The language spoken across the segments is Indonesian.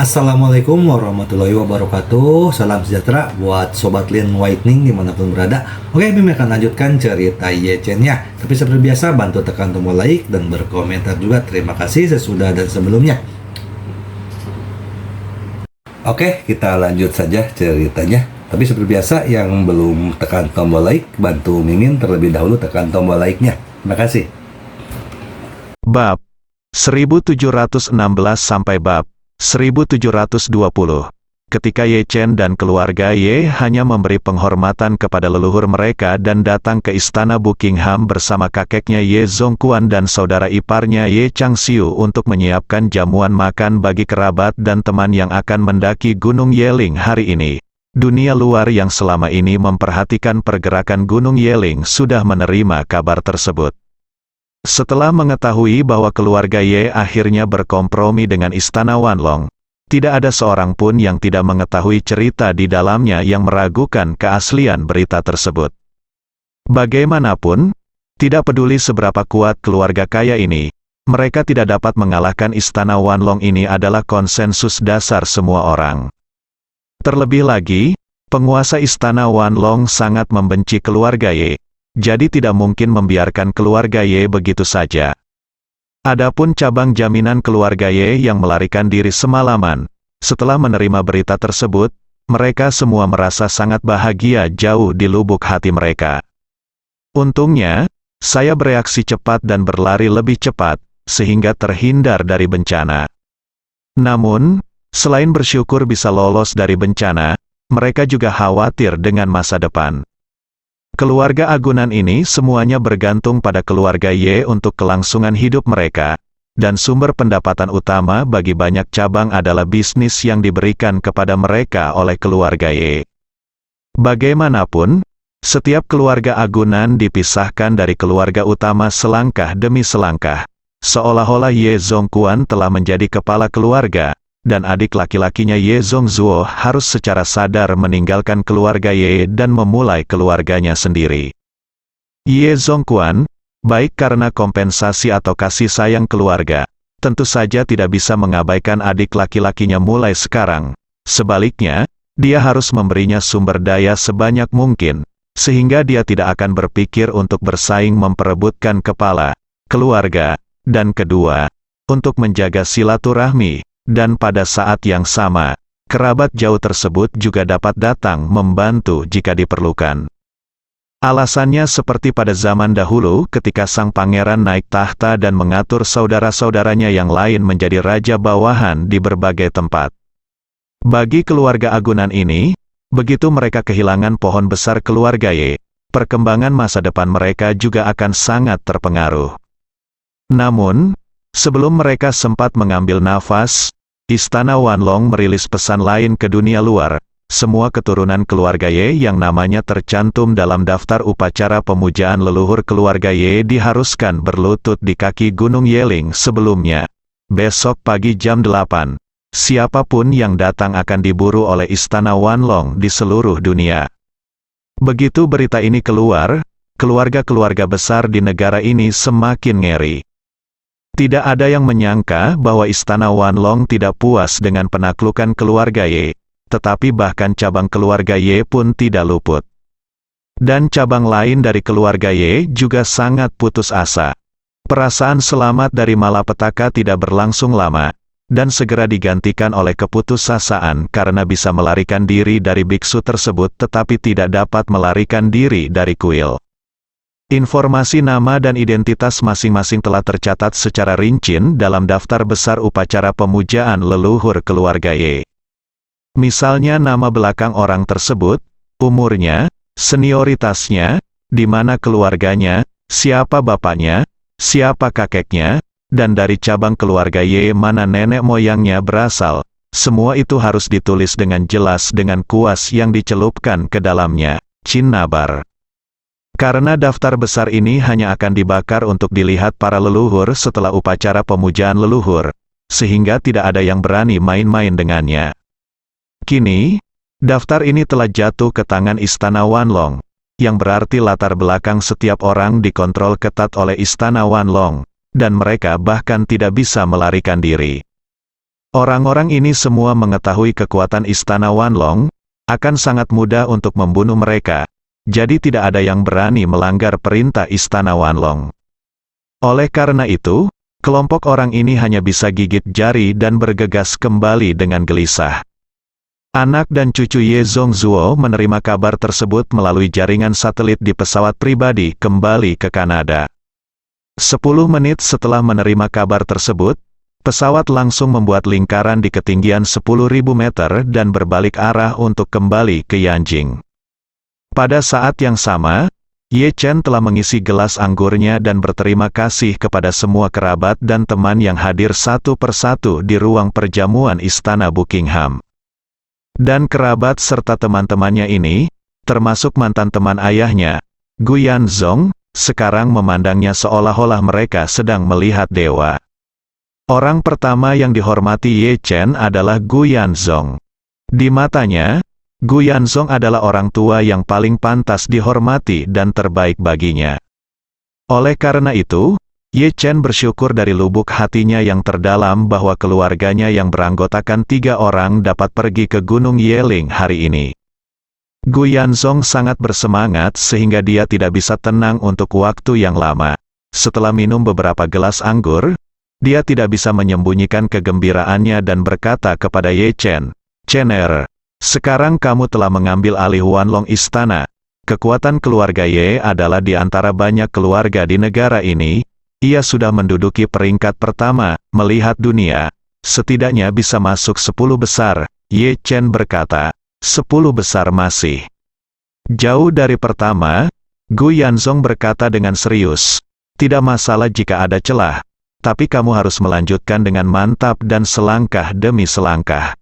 Assalamualaikum warahmatullahi wabarakatuh. Salam sejahtera buat Sobat Lin Whitening dimanapun berada. Oke, Bim akan lanjutkan cerita Yechen-nya. Tapi seperti biasa, bantu tekan tombol like dan berkomentar juga. Terima kasih sesudah dan sebelumnya. Oke, kita lanjut saja ceritanya. Tapi seperti biasa, yang belum tekan tombol like, bantu Mimin terlebih dahulu tekan tombol like-nya. Terima kasih. Bab 1716 sampai bab 1720. Ketika Ye Chen dan keluarga Ye hanya memberi penghormatan kepada leluhur mereka dan datang ke istana Buckingham bersama kakeknya Ye Zongquan dan saudara iparnya Ye Changxiu untuk menyiapkan jamuan makan bagi kerabat dan teman yang akan mendaki Gunung Yeling hari ini. Dunia luar yang selama ini memperhatikan pergerakan Gunung Yeling sudah menerima kabar tersebut. Setelah mengetahui bahwa keluarga Ye akhirnya berkompromi dengan istana Wanlong, tidak ada seorang pun yang tidak mengetahui cerita di dalamnya yang meragukan keaslian berita tersebut. Bagaimanapun, tidak peduli seberapa kuat keluarga kaya ini, mereka tidak dapat mengalahkan istana Wanlong. Ini adalah konsensus dasar semua orang. Terlebih lagi, penguasa istana Wanlong sangat membenci keluarga Ye. Jadi tidak mungkin membiarkan keluarga Ye begitu saja. Adapun cabang jaminan keluarga Ye yang melarikan diri semalaman, setelah menerima berita tersebut, mereka semua merasa sangat bahagia jauh di lubuk hati mereka. Untungnya, saya bereaksi cepat dan berlari lebih cepat, sehingga terhindar dari bencana. Namun, selain bersyukur bisa lolos dari bencana, mereka juga khawatir dengan masa depan. Keluarga agunan ini semuanya bergantung pada keluarga Ye untuk kelangsungan hidup mereka, dan sumber pendapatan utama bagi banyak cabang adalah bisnis yang diberikan kepada mereka oleh keluarga Ye. Bagaimanapun, setiap keluarga agunan dipisahkan dari keluarga utama selangkah demi selangkah, seolah-olah Ye Zongquan telah menjadi kepala keluarga, dan adik laki-lakinya Ye Zongzuo harus secara sadar meninggalkan keluarga Ye dan memulai keluarganya sendiri. Ye Zongquan, baik karena kompensasi atau kasih sayang keluarga, tentu saja tidak bisa mengabaikan adik laki-lakinya mulai sekarang. Sebaliknya, dia harus memberinya sumber daya sebanyak mungkin, sehingga dia tidak akan berpikir untuk bersaing memperebutkan kepala, keluarga, dan kedua, untuk menjaga silaturahmi. Dan pada saat yang sama, kerabat jauh tersebut juga dapat datang membantu jika diperlukan. Alasannya seperti pada zaman dahulu ketika sang pangeran naik tahta dan mengatur saudara-saudaranya yang lain menjadi raja bawahan di berbagai tempat. Bagi keluarga agunan ini, begitu mereka kehilangan pohon besar keluarga Ye, perkembangan masa depan mereka juga akan sangat terpengaruh. Namun, sebelum mereka sempat mengambil nafas, Istana Wanlong merilis pesan lain ke dunia luar. Semua keturunan keluarga Ye yang namanya tercantum dalam daftar upacara pemujaan leluhur keluarga Ye diharuskan berlutut di kaki Gunung Yeling sebelumnya. Besok pagi jam 8, siapapun yang datang akan diburu oleh Istana Wanlong di seluruh dunia. Begitu berita ini keluar, keluarga-keluarga besar di negara ini semakin ngeri. Tidak ada yang menyangka bahwa Istana Wanlong tidak puas dengan penaklukan keluarga Ye, tetapi bahkan cabang keluarga Ye pun tidak luput. Dan cabang lain dari keluarga Ye juga sangat putus asa. Perasaan selamat dari malapetaka tidak berlangsung lama, dan segera digantikan oleh keputusasaan karena bisa melarikan diri dari biksu tersebut tetapi tidak dapat melarikan diri dari kuil. Informasi nama dan identitas masing-masing telah tercatat secara rinci dalam daftar besar upacara pemujaan leluhur keluarga Ye. Misalnya nama belakang orang tersebut, umurnya, senioritasnya, di mana keluarganya, siapa bapaknya, siapa kakeknya, dan dari cabang keluarga Ye mana nenek moyangnya berasal. Semua itu harus ditulis dengan jelas dengan kuas yang dicelupkan ke dalamnya, cinnabar. Karena daftar besar ini hanya akan dibakar untuk dilihat para leluhur setelah upacara pemujaan leluhur, sehingga tidak ada yang berani main-main dengannya. Kini, daftar ini telah jatuh ke tangan Istana Wanlong, yang berarti latar belakang setiap orang dikontrol ketat oleh Istana Wanlong, dan mereka bahkan tidak bisa melarikan diri. Orang-orang ini semua mengetahui kekuatan Istana Wanlong, akan sangat mudah untuk membunuh mereka, jadi tidak ada yang berani melanggar perintah Istana Wanlong. Oleh karena itu, kelompok orang ini hanya bisa gigit jari dan bergegas kembali dengan gelisah. Anak dan cucu Ye Zhongzuo menerima kabar tersebut melalui jaringan satelit di pesawat pribadi kembali ke Kanada. 10 menit setelah menerima kabar tersebut, pesawat langsung membuat lingkaran di ketinggian 10.000 meter dan berbalik arah untuk kembali ke Yanjing. Pada saat yang sama, Ye Chen telah mengisi gelas anggurnya dan berterima kasih kepada semua kerabat dan teman yang hadir satu persatu di ruang perjamuan Istana Buckingham. Dan kerabat serta teman-temannya ini, termasuk mantan teman ayahnya, Gu Yanzong, sekarang memandangnya seolah-olah mereka sedang melihat dewa. Orang pertama yang dihormati Ye Chen adalah Gu Yanzong. Di matanya, Gu Yanzong adalah orang tua yang paling pantas dihormati dan terbaik baginya. Oleh karena itu, Ye Chen bersyukur dari lubuk hatinya yang terdalam bahwa keluarganya yang beranggotakan 3 orang dapat pergi ke Gunung Yeling hari ini. Gu Yanzong sangat bersemangat sehingga dia tidak bisa tenang untuk waktu yang lama. Setelah minum beberapa gelas anggur, dia tidak bisa menyembunyikan kegembiraannya dan berkata kepada Ye Chen, "Chener, sekarang kamu telah mengambil alih Wanlong Istana. Kekuatan keluarga Ye adalah di antara banyak keluarga di negara ini. Ia sudah menduduki peringkat pertama, melihat dunia. Setidaknya bisa masuk 10 besar, Ye Chen berkata. 10 besar masih jauh dari pertama, Gu Yanzong berkata dengan serius. Tidak masalah jika ada celah, tapi kamu harus melanjutkan dengan mantap dan selangkah demi selangkah.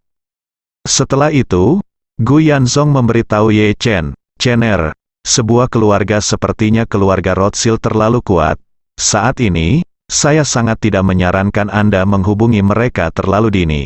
Setelah itu, Gu Yanzong memberitahu Ye Chen, "Chener, sebuah keluarga sepertinya keluarga Rothschild terlalu kuat. Saat ini, saya sangat tidak menyarankan Anda menghubungi mereka terlalu dini."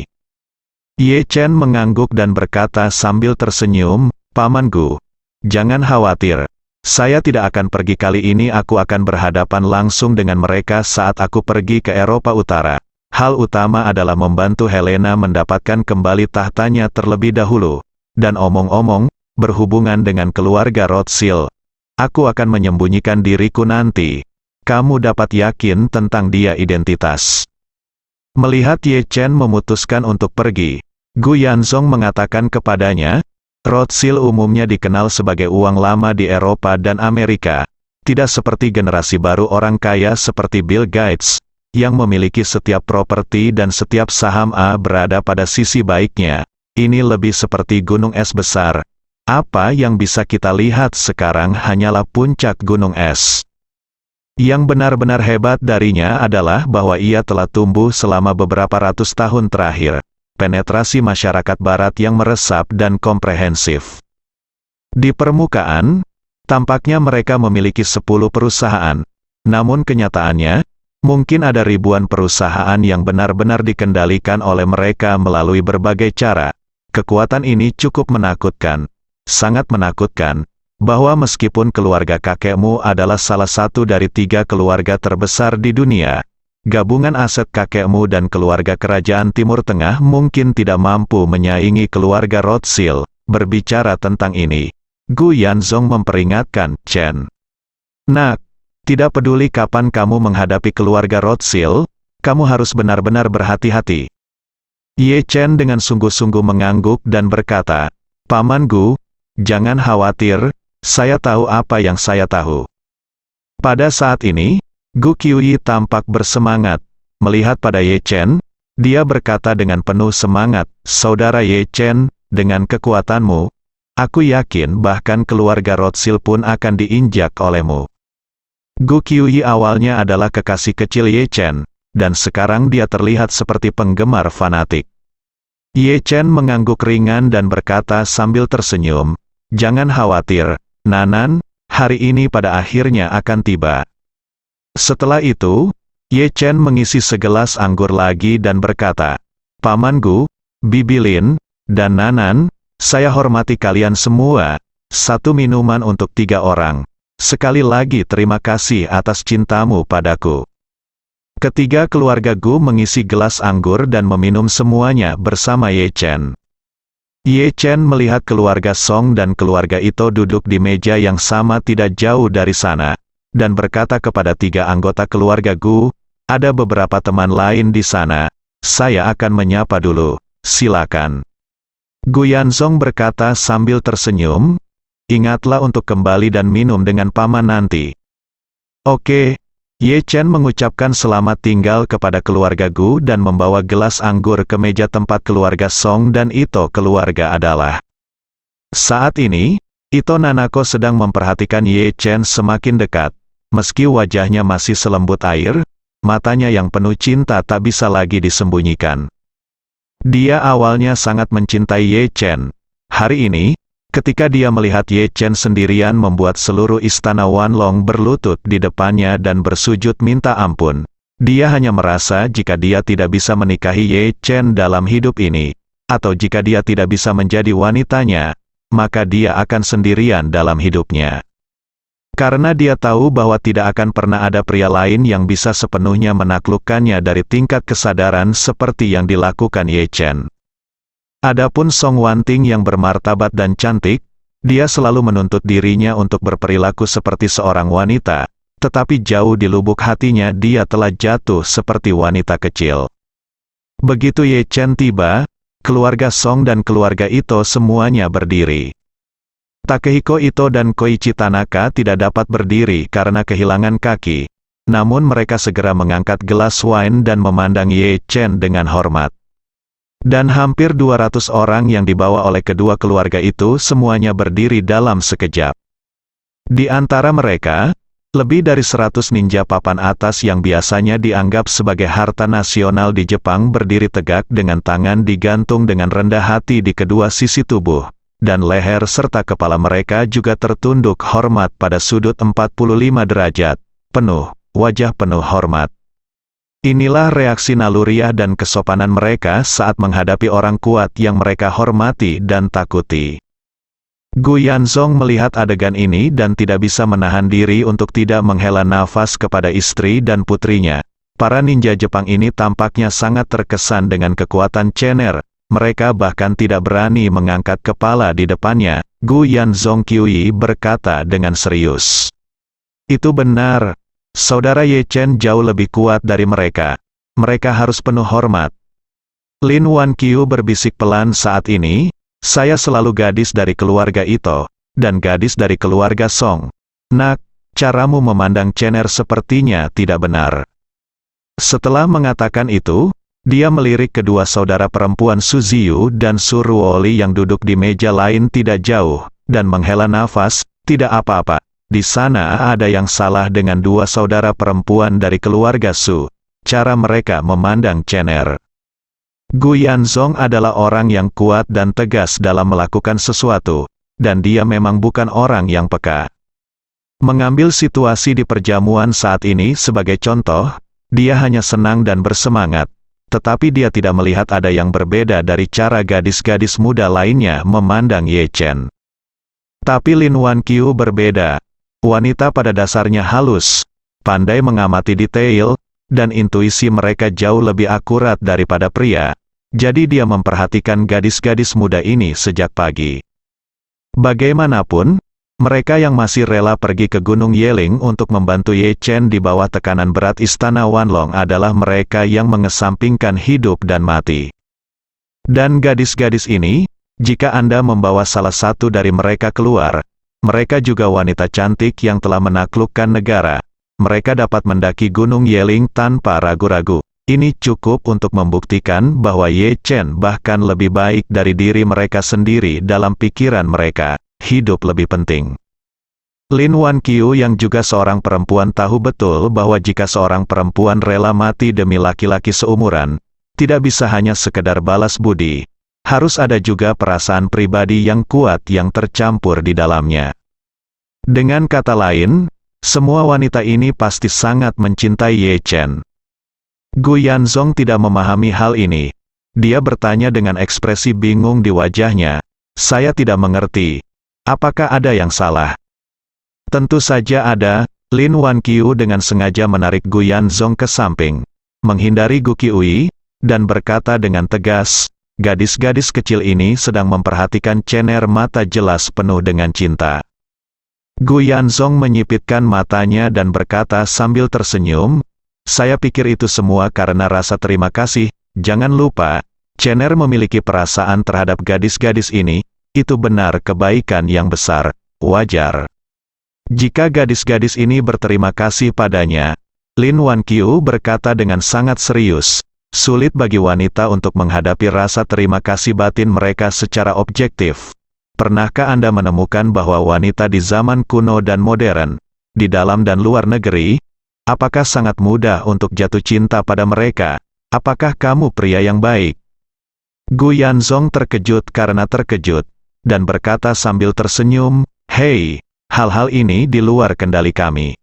Ye Chen mengangguk dan berkata sambil tersenyum, "Paman Gu, jangan khawatir. Saya tidak akan pergi kali ini, aku akan berhadapan langsung dengan mereka saat aku pergi ke Eropa Utara. Hal utama adalah membantu Helena mendapatkan kembali tahtanya terlebih dahulu. Dan omong-omong, berhubungan dengan keluarga Rothschild, aku akan menyembunyikan diriku nanti. Kamu dapat yakin tentang dia identitas." Melihat Ye Chen memutuskan untuk pergi, Gu Yanzong mengatakan kepadanya, "Rothschild umumnya dikenal sebagai uang lama di Eropa dan Amerika. Tidak seperti generasi baru orang kaya seperti Bill Gates, yang memiliki setiap properti dan setiap saham A berada pada sisi baiknya. Ini lebih seperti gunung es besar. Apa yang bisa kita lihat sekarang hanyalah puncak gunung es. Yang benar-benar hebat darinya adalah bahwa ia telah tumbuh selama beberapa ratus tahun terakhir. Penetrasi masyarakat barat yang meresap dan komprehensif. Di permukaan, tampaknya mereka memiliki 10 perusahaan. Namun kenyataannya, mungkin ada ribuan perusahaan yang benar-benar dikendalikan oleh mereka melalui berbagai cara. Kekuatan ini cukup menakutkan. Sangat menakutkan. Bahwa meskipun keluarga kakekmu adalah salah satu dari 3 keluarga terbesar di dunia, gabungan aset kakekmu dan keluarga kerajaan Timur Tengah mungkin tidak mampu menyaingi keluarga Rothschild. Berbicara tentang ini, Gu Yanzong memperingatkan Chen. "Nak, tidak peduli kapan kamu menghadapi keluarga Rothschild, kamu harus benar-benar berhati-hati." Ye Chen dengan sungguh-sungguh mengangguk dan berkata, "Paman Gu, jangan khawatir. Saya tahu apa yang saya tahu." Pada saat ini, Gu Qiuyi tampak bersemangat. Melihat pada Ye Chen, dia berkata dengan penuh semangat, "Saudara Ye Chen, dengan kekuatanmu, aku yakin bahkan keluarga Rothschild pun akan diinjak olehmu." Gu Qiuyi awalnya adalah kekasih kecil Ye Chen, dan sekarang dia terlihat seperti penggemar fanatik. Ye Chen mengangguk ringan dan berkata sambil tersenyum, "Jangan khawatir, Nanan, hari ini pada akhirnya akan tiba." Setelah itu, Ye Chen mengisi segelas anggur lagi dan berkata, "Paman Gu, Bibi Lin, dan Nanan, saya hormati kalian semua. 1 minuman untuk 3 orang. Sekali lagi terima kasih atas cintamu padaku." Ketiga keluarga Gu mengisi gelas anggur dan meminum semuanya bersama Ye Chen. Ye Chen melihat keluarga Song dan keluarga Ito duduk di meja yang sama tidak jauh dari sana, dan berkata kepada tiga anggota keluarga Gu, "Ada beberapa teman lain di sana, saya akan menyapa dulu, silakan." Gu Yanzong berkata sambil tersenyum, "Ingatlah untuk kembali dan minum dengan paman nanti." "Oke." Ye Chen mengucapkan selamat tinggal kepada keluarga Gu dan membawa gelas anggur ke meja tempat keluarga Song dan Ito keluarga adalah. Saat ini, Ito Nanako sedang memperhatikan Ye Chen semakin dekat. Meski wajahnya masih selembut air, matanya yang penuh cinta tak bisa lagi disembunyikan. Dia awalnya sangat mencintai Ye Chen. Hari ini, ketika dia melihat Ye Chen sendirian membuat seluruh istana Wanlong berlutut di depannya dan bersujud minta ampun, dia hanya merasa jika dia tidak bisa menikahi Ye Chen dalam hidup ini, atau jika dia tidak bisa menjadi wanitanya, maka dia akan sendirian dalam hidupnya. Karena dia tahu bahwa tidak akan pernah ada pria lain yang bisa sepenuhnya menaklukkannya dari tingkat kesadaran seperti yang dilakukan Ye Chen. Adapun Song Wanting yang bermartabat dan cantik, dia selalu menuntut dirinya untuk berperilaku seperti seorang wanita, tetapi jauh di lubuk hatinya dia telah jatuh seperti wanita kecil. Begitu Ye Chen tiba, keluarga Song dan keluarga Ito semuanya berdiri. Takehiko Ito dan Koichi Tanaka tidak dapat berdiri karena kehilangan kaki, namun mereka segera mengangkat gelas wine dan memandang Ye Chen dengan hormat. Dan hampir 200 orang yang dibawa oleh kedua keluarga itu semuanya berdiri dalam sekejap. Di antara mereka, lebih dari 100 ninja papan atas yang biasanya dianggap sebagai harta nasional di Jepang berdiri tegak dengan tangan digantung dengan rendah hati di kedua sisi tubuh, dan leher serta kepala mereka juga tertunduk hormat pada sudut 45 derajat, wajah penuh hormat. Inilah reaksi naluriah dan kesopanan mereka saat menghadapi orang kuat yang mereka hormati dan takuti. Gu Yanzong melihat adegan ini dan tidak bisa menahan diri untuk tidak menghela nafas kepada istri dan putrinya. Para ninja Jepang ini tampaknya sangat terkesan dengan kekuatan Chener, mereka bahkan tidak berani mengangkat kepala di depannya. Gu Yanzong Kyui berkata dengan serius. "Itu benar. Saudara Ye Chen jauh lebih kuat dari mereka. Mereka harus penuh hormat." Lin Wan Qiu berbisik pelan saat ini, "Saya selalu gadis dari keluarga Ito, dan gadis dari keluarga Song. Nak, caramu memandang Chener sepertinya tidak benar." Setelah mengatakan itu, dia melirik kedua saudara perempuan Su Ziyu dan Su Ruoli yang duduk di meja lain tidak jauh, dan menghela nafas, "Tidak apa-apa. Di sana ada yang salah dengan dua saudara perempuan dari keluarga Su. Cara mereka memandang Chener." Gu Yanzong adalah orang yang kuat dan tegas dalam melakukan sesuatu, dan dia memang bukan orang yang peka. Mengambil situasi di perjamuan saat ini sebagai contoh, dia hanya senang dan bersemangat, tetapi dia tidak melihat ada yang berbeda dari cara gadis-gadis muda lainnya memandang Ye Chen. Tapi Lin Wan Qiu berbeda. Wanita pada dasarnya halus, pandai mengamati detail, dan intuisi mereka jauh lebih akurat daripada pria. Jadi dia memperhatikan gadis-gadis muda ini sejak pagi. Bagaimanapun, mereka yang masih rela pergi ke Gunung Yeling untuk membantu Ye Chen di bawah tekanan berat Istana Wanlong adalah mereka yang mengesampingkan hidup dan mati. Dan gadis-gadis ini, jika Anda membawa salah satu dari mereka keluar, mereka juga wanita cantik yang telah menaklukkan negara. Mereka dapat mendaki Gunung Yeling tanpa ragu-ragu. Ini cukup untuk membuktikan bahwa Ye Chen bahkan lebih baik dari diri mereka sendiri dalam pikiran mereka. Hidup lebih penting. Lin Wan Qiu yang juga seorang perempuan tahu betul bahwa jika seorang perempuan rela mati demi laki-laki seumuran, tidak bisa hanya sekedar balas budi. Harus ada juga perasaan pribadi yang kuat yang tercampur di dalamnya. Dengan kata lain, semua wanita ini pasti sangat mencintai Ye Chen. Gu Yanzong tidak memahami hal ini. Dia bertanya dengan ekspresi bingung di wajahnya. "Saya tidak mengerti. Apakah ada yang salah?" "Tentu saja ada." Lin Wan Qiu dengan sengaja menarik Gu Yanzong ke samping. menghindari Gu Qiui, dan berkata dengan tegas, gadis-gadis kecil ini sedang memperhatikan Chener mata jelas penuh dengan cinta. Gu Yanzong menyipitkan matanya dan berkata sambil tersenyum, saya pikir itu semua karena rasa terima kasih, jangan lupa, Chener memiliki perasaan terhadap gadis-gadis ini, itu benar kebaikan yang besar, wajar. Jika gadis-gadis ini berterima kasih padanya, Lin Wanqiu berkata dengan sangat serius, sulit bagi wanita untuk menghadapi rasa terima kasih batin mereka secara objektif. Pernahkah Anda menemukan bahwa wanita di zaman kuno dan modern, di dalam dan luar negeri, apakah sangat mudah untuk jatuh cinta pada mereka? Apakah kamu pria yang baik? Gu Yanzong terkejut karena terkejut, dan berkata sambil tersenyum, hei, hal-hal ini di luar kendali kami.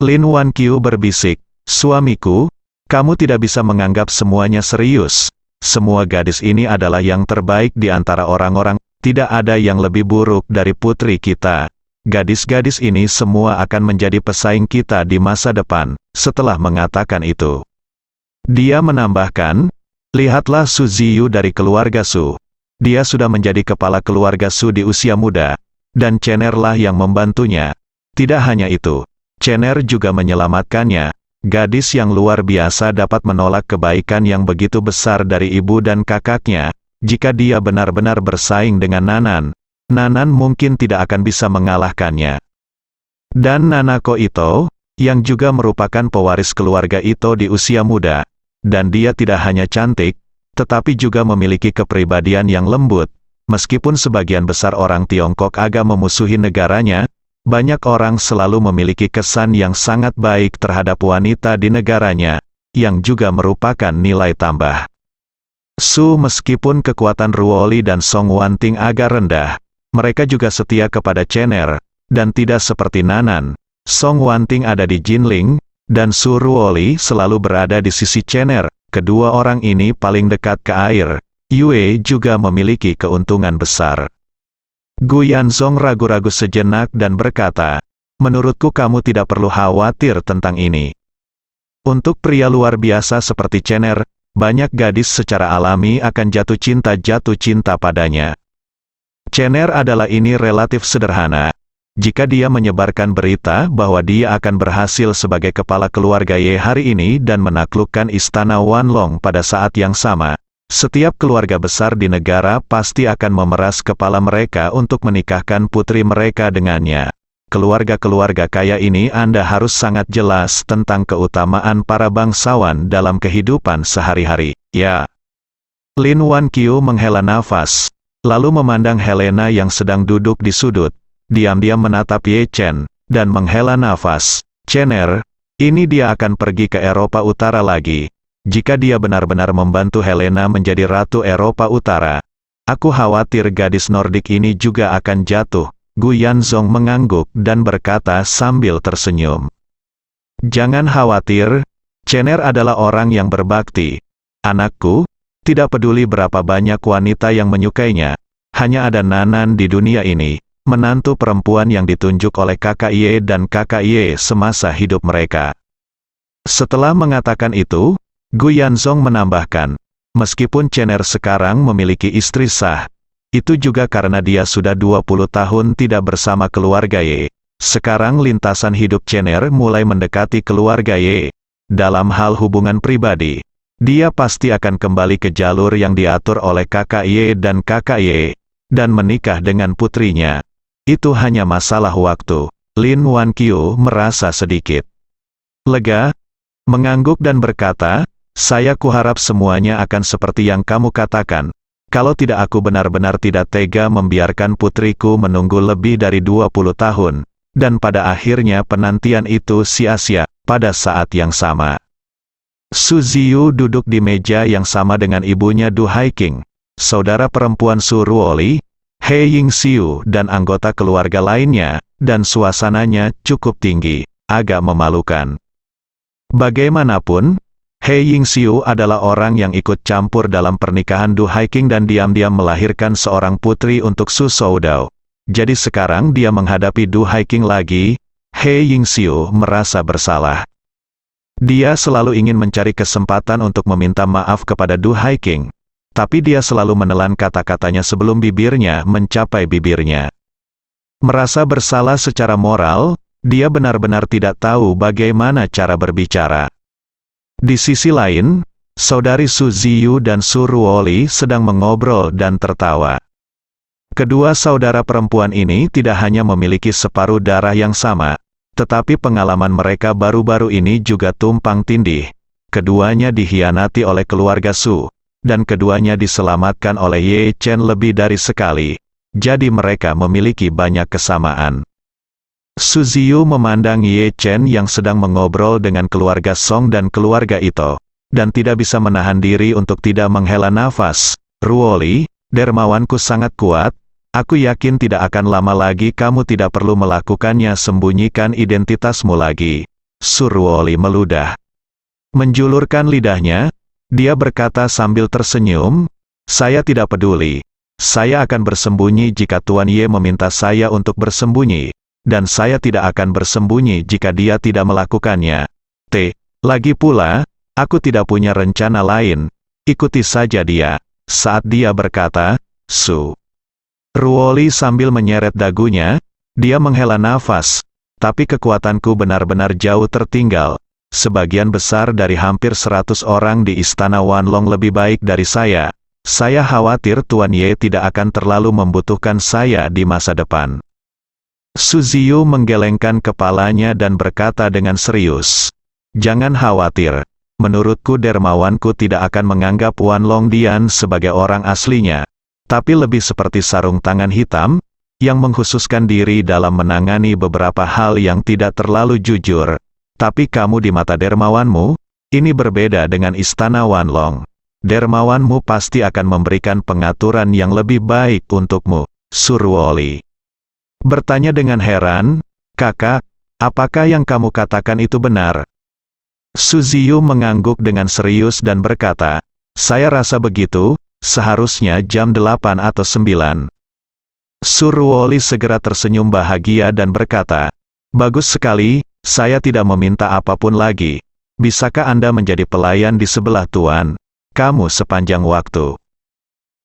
Lin Wanqiu berbisik, suamiku, kamu tidak bisa menganggap semuanya serius. Semua gadis ini adalah yang terbaik di antara orang-orang, tidak ada yang lebih buruk dari putri kita. Gadis-gadis ini semua akan menjadi pesaing kita di masa depan. Setelah mengatakan itu, dia menambahkan, lihatlah Su Ziyu dari keluarga Su. Dia sudah menjadi kepala keluarga Su di usia muda, dan Chenerlah yang membantunya. Tidak hanya itu, Chener juga menyelamatkannya. Gadis yang luar biasa dapat menolak kebaikan yang begitu besar dari ibu dan kakaknya. Jika dia benar-benar bersaing dengan Nanan, Nanan mungkin tidak akan bisa mengalahkannya. Dan Nanako Ito, yang juga merupakan pewaris keluarga Ito di usia muda, dan dia tidak hanya cantik, tetapi juga memiliki kepribadian yang lembut. Meskipun sebagian besar orang Tiongkok agak memusuhi negaranya, banyak orang selalu memiliki kesan yang sangat baik terhadap wanita di negaranya, yang juga merupakan nilai tambah. Su meskipun kekuatan Ruoli dan Song Wanting agak rendah, mereka juga setia kepada Chener, dan tidak seperti Nanan. Song Wanting ada di Jinling, dan Su Ruoli selalu berada di sisi Chener. Kedua orang ini paling dekat ke air. Yue juga memiliki keuntungan besar. Gu Yanzong ragu-ragu sejenak dan berkata, menurutku kamu tidak perlu khawatir tentang ini. Untuk pria luar biasa seperti Chener, banyak gadis secara alami akan jatuh cinta padanya. Chener adalah ini relatif sederhana. Jika dia menyebarkan berita bahwa dia akan berhasil sebagai kepala keluarga Ye hari ini dan menaklukkan istana Wanlong pada saat yang sama, setiap keluarga besar di negara pasti akan memeras kepala mereka untuk menikahkan putri mereka dengannya. Keluarga-keluarga kaya ini Anda harus sangat jelas tentang keutamaan para bangsawan dalam kehidupan sehari-hari. Ya. Lin Wanqiu menghela nafas, lalu memandang Helena yang sedang duduk di sudut, diam-diam menatap Ye Chen, dan menghela nafas. Chener, ini dia akan pergi ke Eropa Utara lagi. Jika dia benar-benar membantu Helena menjadi Ratu Eropa Utara, aku khawatir gadis Nordik ini juga akan jatuh. Gu Yanzong mengangguk dan berkata sambil tersenyum. Jangan khawatir, Chener adalah orang yang berbakti. Anakku, tidak peduli berapa banyak wanita yang menyukainya, hanya ada Nanan di dunia ini, menantu perempuan yang ditunjuk oleh kakak Ye dan kakak Ye semasa hidup mereka. Setelah mengatakan itu, Gu Yanzong menambahkan, meskipun Chener sekarang memiliki istri sah, itu juga karena dia sudah 20 tahun tidak bersama keluarga Ye. Sekarang lintasan hidup Chener mulai mendekati keluarga Ye. Dalam hal hubungan pribadi, dia pasti akan kembali ke jalur yang diatur oleh kakak Ye dan kakak Ye, dan menikah dengan putrinya. Itu hanya masalah waktu. Lin Wanqiu merasa sedikit lega, mengangguk dan berkata, saya kuharap semuanya akan seperti yang kamu katakan. Kalau tidak aku benar-benar tidak tega membiarkan putriku menunggu lebih dari 20 tahun, dan pada akhirnya penantian itu sia-sia. Pada saat yang sama, Su Ziyu duduk di meja yang sama dengan ibunya Du Haiking, saudara perempuan Su Ruoli, He Yingxiu dan anggota keluarga lainnya, dan suasananya cukup tinggi, agak memalukan. Bagaimanapun, He Yingxiu adalah orang yang ikut campur dalam pernikahan Du Haiking dan diam-diam melahirkan seorang putri untuk Su Soudao. Jadi sekarang dia menghadapi Du Haiking lagi. He Yingxiu merasa bersalah. Dia selalu ingin mencari kesempatan untuk meminta maaf kepada Du Haiking. Tapi dia selalu menelan kata-katanya sebelum bibirnya mencapai bibirnya. Merasa bersalah secara moral, dia benar-benar tidak tahu bagaimana cara berbicara. Di sisi lain, saudari Su Ziyu dan Su Ruoli sedang mengobrol dan tertawa. Kedua saudara perempuan ini tidak hanya memiliki separuh darah yang sama, tetapi pengalaman mereka baru-baru ini juga tumpang tindih. Keduanya dikhianati oleh keluarga Su, dan keduanya diselamatkan oleh Ye Chen lebih dari sekali. Jadi mereka memiliki banyak kesamaan. Su Ziyu memandang Ye Chen yang sedang mengobrol dengan keluarga Song dan keluarga Ito, dan tidak bisa menahan diri untuk tidak menghela nafas. Ruoli, dermawanku sangat kuat. Aku yakin tidak akan lama lagi kamu tidak perlu melakukannya, sembunyikan identitasmu lagi. Su Ruoli meludah. Menjulurkan lidahnya, dia berkata sambil tersenyum, saya tidak peduli. Saya akan bersembunyi jika Tuan Ye meminta saya untuk bersembunyi, dan saya tidak akan bersembunyi jika dia tidak melakukannya. Lagi pula, aku tidak punya rencana lain, ikuti saja dia. Saat dia berkata, Su Ruoli sambil menyeret dagunya, dia menghela nafas, tapi kekuatanku benar-benar jauh tertinggal. Sebagian besar dari hampir 100 orang di Istana Wanlong lebih baik dari saya. Saya khawatir Tuan Ye tidak akan terlalu membutuhkan saya di masa depan. Su Ziyu menggelengkan kepalanya dan berkata dengan serius, jangan khawatir. Menurutku dermawanku tidak akan menganggap Wanlong Dian sebagai orang aslinya, tapi lebih seperti sarung tangan hitam, yang mengkhususkan diri dalam menangani beberapa hal yang tidak terlalu jujur. Tapi kamu di mata dermawanmu, ini berbeda dengan Istana Wanlong. Dermawanmu pasti akan memberikan pengaturan yang lebih baik untukmu. Su Ruoli bertanya dengan heran, kakak, apakah yang kamu katakan itu benar? Su Ziyu mengangguk dengan serius dan berkata, saya rasa begitu, seharusnya jam 8 atau 9. Su Ruoli segera tersenyum bahagia dan berkata, bagus sekali. Saya tidak meminta apapun lagi. Bisakah Anda menjadi pelayan di sebelah Tuan? Kamu sepanjang waktu.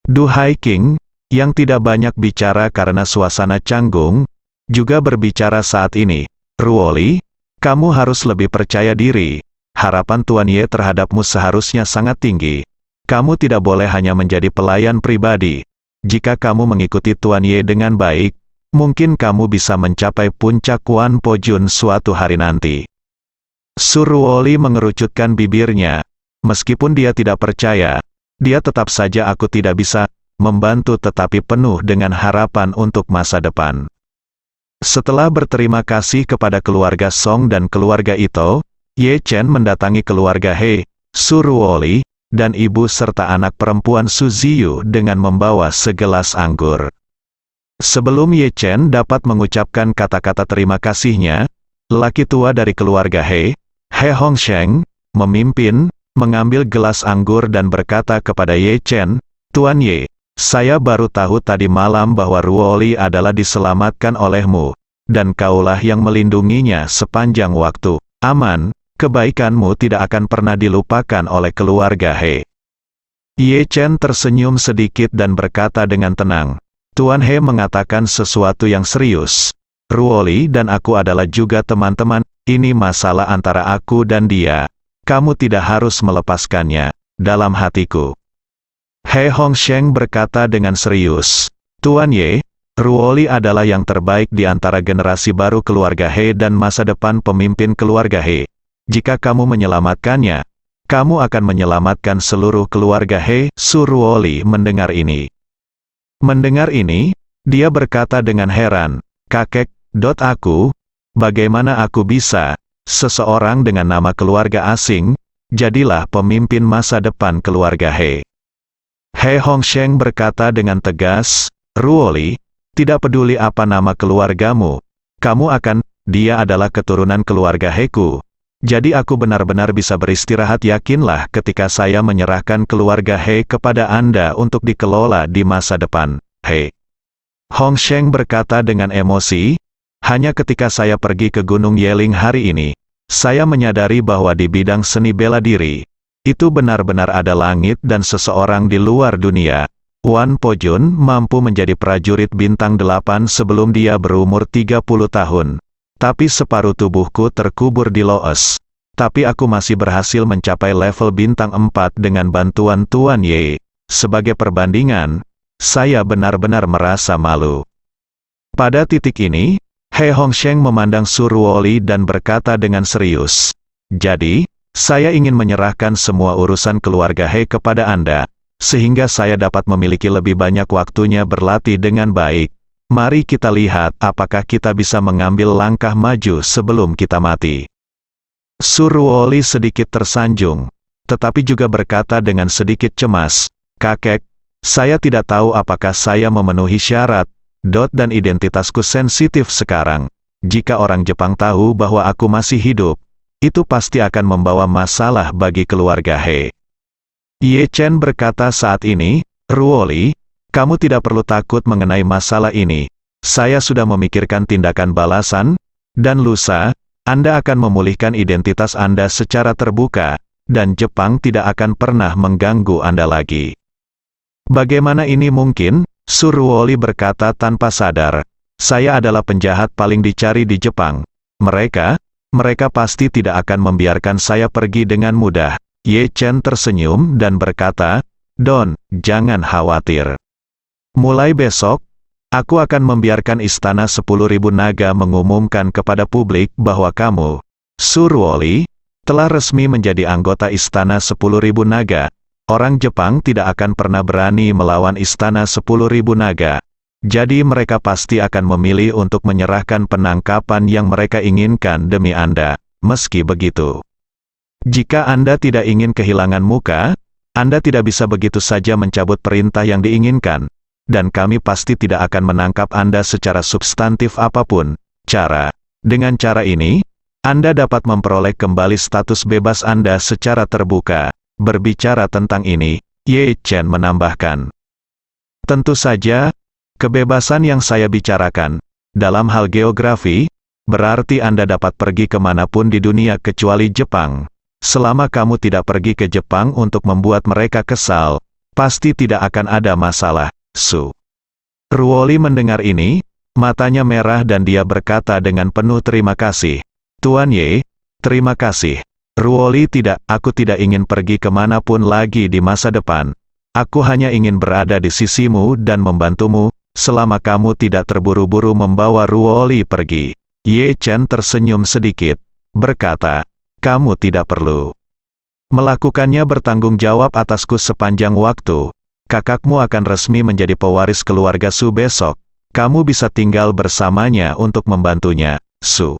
Du Haiking, yang tidak banyak bicara karena suasana canggung, juga berbicara saat ini. Ruoli, kamu harus lebih percaya diri. Harapan Tuan Ye terhadapmu seharusnya sangat tinggi. Kamu tidak boleh hanya menjadi pelayan pribadi. Jika kamu mengikuti Tuan Ye dengan baik, mungkin kamu bisa mencapai puncak Wan Po Jun suatu hari nanti. Su Ruoli mengerucutkan bibirnya. Meskipun dia tidak percaya, dia tetap saja aku tidak bisa membantu tetapi penuh dengan harapan untuk masa depan. Setelah berterima kasih kepada keluarga Song dan keluarga Ito, Ye Chen mendatangi keluarga He, Su Ruoli, dan ibu serta anak perempuan Su Ziyu dengan membawa segelas anggur. Sebelum Ye Chen dapat mengucapkan kata-kata terima kasihnya, laki tua dari keluarga He Hongsheng, memimpin, mengambil gelas anggur dan berkata kepada Ye Chen, Tuan Ye, saya baru tahu tadi malam bahwa Ruoli adalah diselamatkan olehmu, dan kaulah yang melindunginya sepanjang waktu. Aman, kebaikanmu tidak akan pernah dilupakan oleh keluarga He. Ye Chen tersenyum sedikit dan berkata dengan tenang, Tuan He mengatakan sesuatu yang serius. Ruoli dan aku adalah juga teman-teman, ini masalah antara aku dan dia. Kamu tidak harus melepaskannya, dalam hatiku. He Hongsheng berkata dengan serius, Tuan Ye, Ruoli adalah yang terbaik di antara generasi baru keluarga He dan masa depan pemimpin keluarga He. Jika kamu menyelamatkannya, kamu akan menyelamatkan seluruh keluarga He. Su Ruoli mendengar ini. Mendengar ini, dia berkata dengan heran, kakek, bagaimana aku bisa, seseorang dengan nama keluarga asing, jadilah pemimpin masa depan keluarga He. He Hongsheng berkata dengan tegas, Ruoli, tidak peduli apa nama keluargamu, kamu akan, dia adalah keturunan keluarga He-ku. Jadi aku benar-benar bisa beristirahat, yakinlah ketika saya menyerahkan keluarga He kepada Anda untuk dikelola di masa depan. He Hongsheng berkata dengan emosi, hanya ketika saya pergi ke Gunung Yeling hari ini, saya menyadari bahwa di bidang seni bela diri, itu benar-benar ada langit dan seseorang di luar dunia. Wan Po-jun mampu menjadi prajurit bintang 8 sebelum dia berumur 30 tahun. Tapi separuh tubuhku terkubur di Loos. Tapi aku masih berhasil mencapai level bintang 4 dengan bantuan Tuan Ye. Sebagai perbandingan, saya benar-benar merasa malu. Pada titik ini, He Hongsheng memandang Su Ruoli dan berkata dengan serius, "Jadi, saya ingin menyerahkan semua urusan keluarga He kepada Anda, sehingga saya dapat memiliki lebih banyak waktunya berlatih dengan baik. Mari kita lihat apakah kita bisa mengambil langkah maju sebelum kita mati." Su Ruoli sedikit tersanjung, tetapi juga berkata dengan sedikit cemas, "Kakek, saya tidak tahu apakah saya memenuhi syarat, dan identitasku sensitif sekarang. Jika orang Jepang tahu bahwa aku masih hidup, itu pasti akan membawa masalah bagi keluarga He." Ye Chen berkata saat ini, "Ruoli, kamu tidak perlu takut mengenai masalah ini. Saya sudah memikirkan tindakan balasan, dan lusa, Anda akan memulihkan identitas Anda secara terbuka, dan Jepang tidak akan pernah mengganggu Anda lagi." "Bagaimana ini mungkin?" Su Ruoli berkata tanpa sadar. "Saya adalah penjahat paling dicari di Jepang. Mereka pasti tidak akan membiarkan saya pergi dengan mudah." Ye Chen tersenyum dan berkata, "Don, jangan khawatir. Mulai besok, aku akan membiarkan Istana 10.000 Naga mengumumkan kepada publik bahwa kamu, Su Ruoli, telah resmi menjadi anggota Istana 10.000 Naga. Orang Jepang tidak akan pernah berani melawan Istana 10.000 Naga. Jadi mereka pasti akan memilih untuk menyerahkan penangkapan yang mereka inginkan demi Anda. Meski begitu, jika Anda tidak ingin kehilangan muka, Anda tidak bisa begitu saja mencabut perintah yang diinginkan. Dan kami pasti tidak akan menangkap Anda secara substantif apapun. Dengan cara ini, Anda dapat memperoleh kembali status bebas Anda secara terbuka." Berbicara tentang ini, Ye Chen menambahkan, "Tentu saja, kebebasan yang saya bicarakan, dalam hal geografi, berarti Anda dapat pergi kemanapun di dunia kecuali Jepang. Selama kamu tidak pergi ke Jepang untuk membuat mereka kesal, pasti tidak akan ada masalah, Su." Ruoli mendengar ini, matanya merah dan dia berkata dengan penuh terima kasih, "Tuan Ye, terima kasih. Ruoli aku tidak ingin pergi kemanapun lagi di masa depan. Aku hanya ingin berada di sisimu dan membantumu, selama kamu tidak terburu-buru membawa Ruoli pergi." Ye Chen tersenyum sedikit, berkata, "Kamu tidak perlu melakukannya. Bertanggung jawab atasku sepanjang waktu. Kakakmu akan resmi menjadi pewaris keluarga Su besok. Kamu bisa tinggal bersamanya untuk membantunya, Su."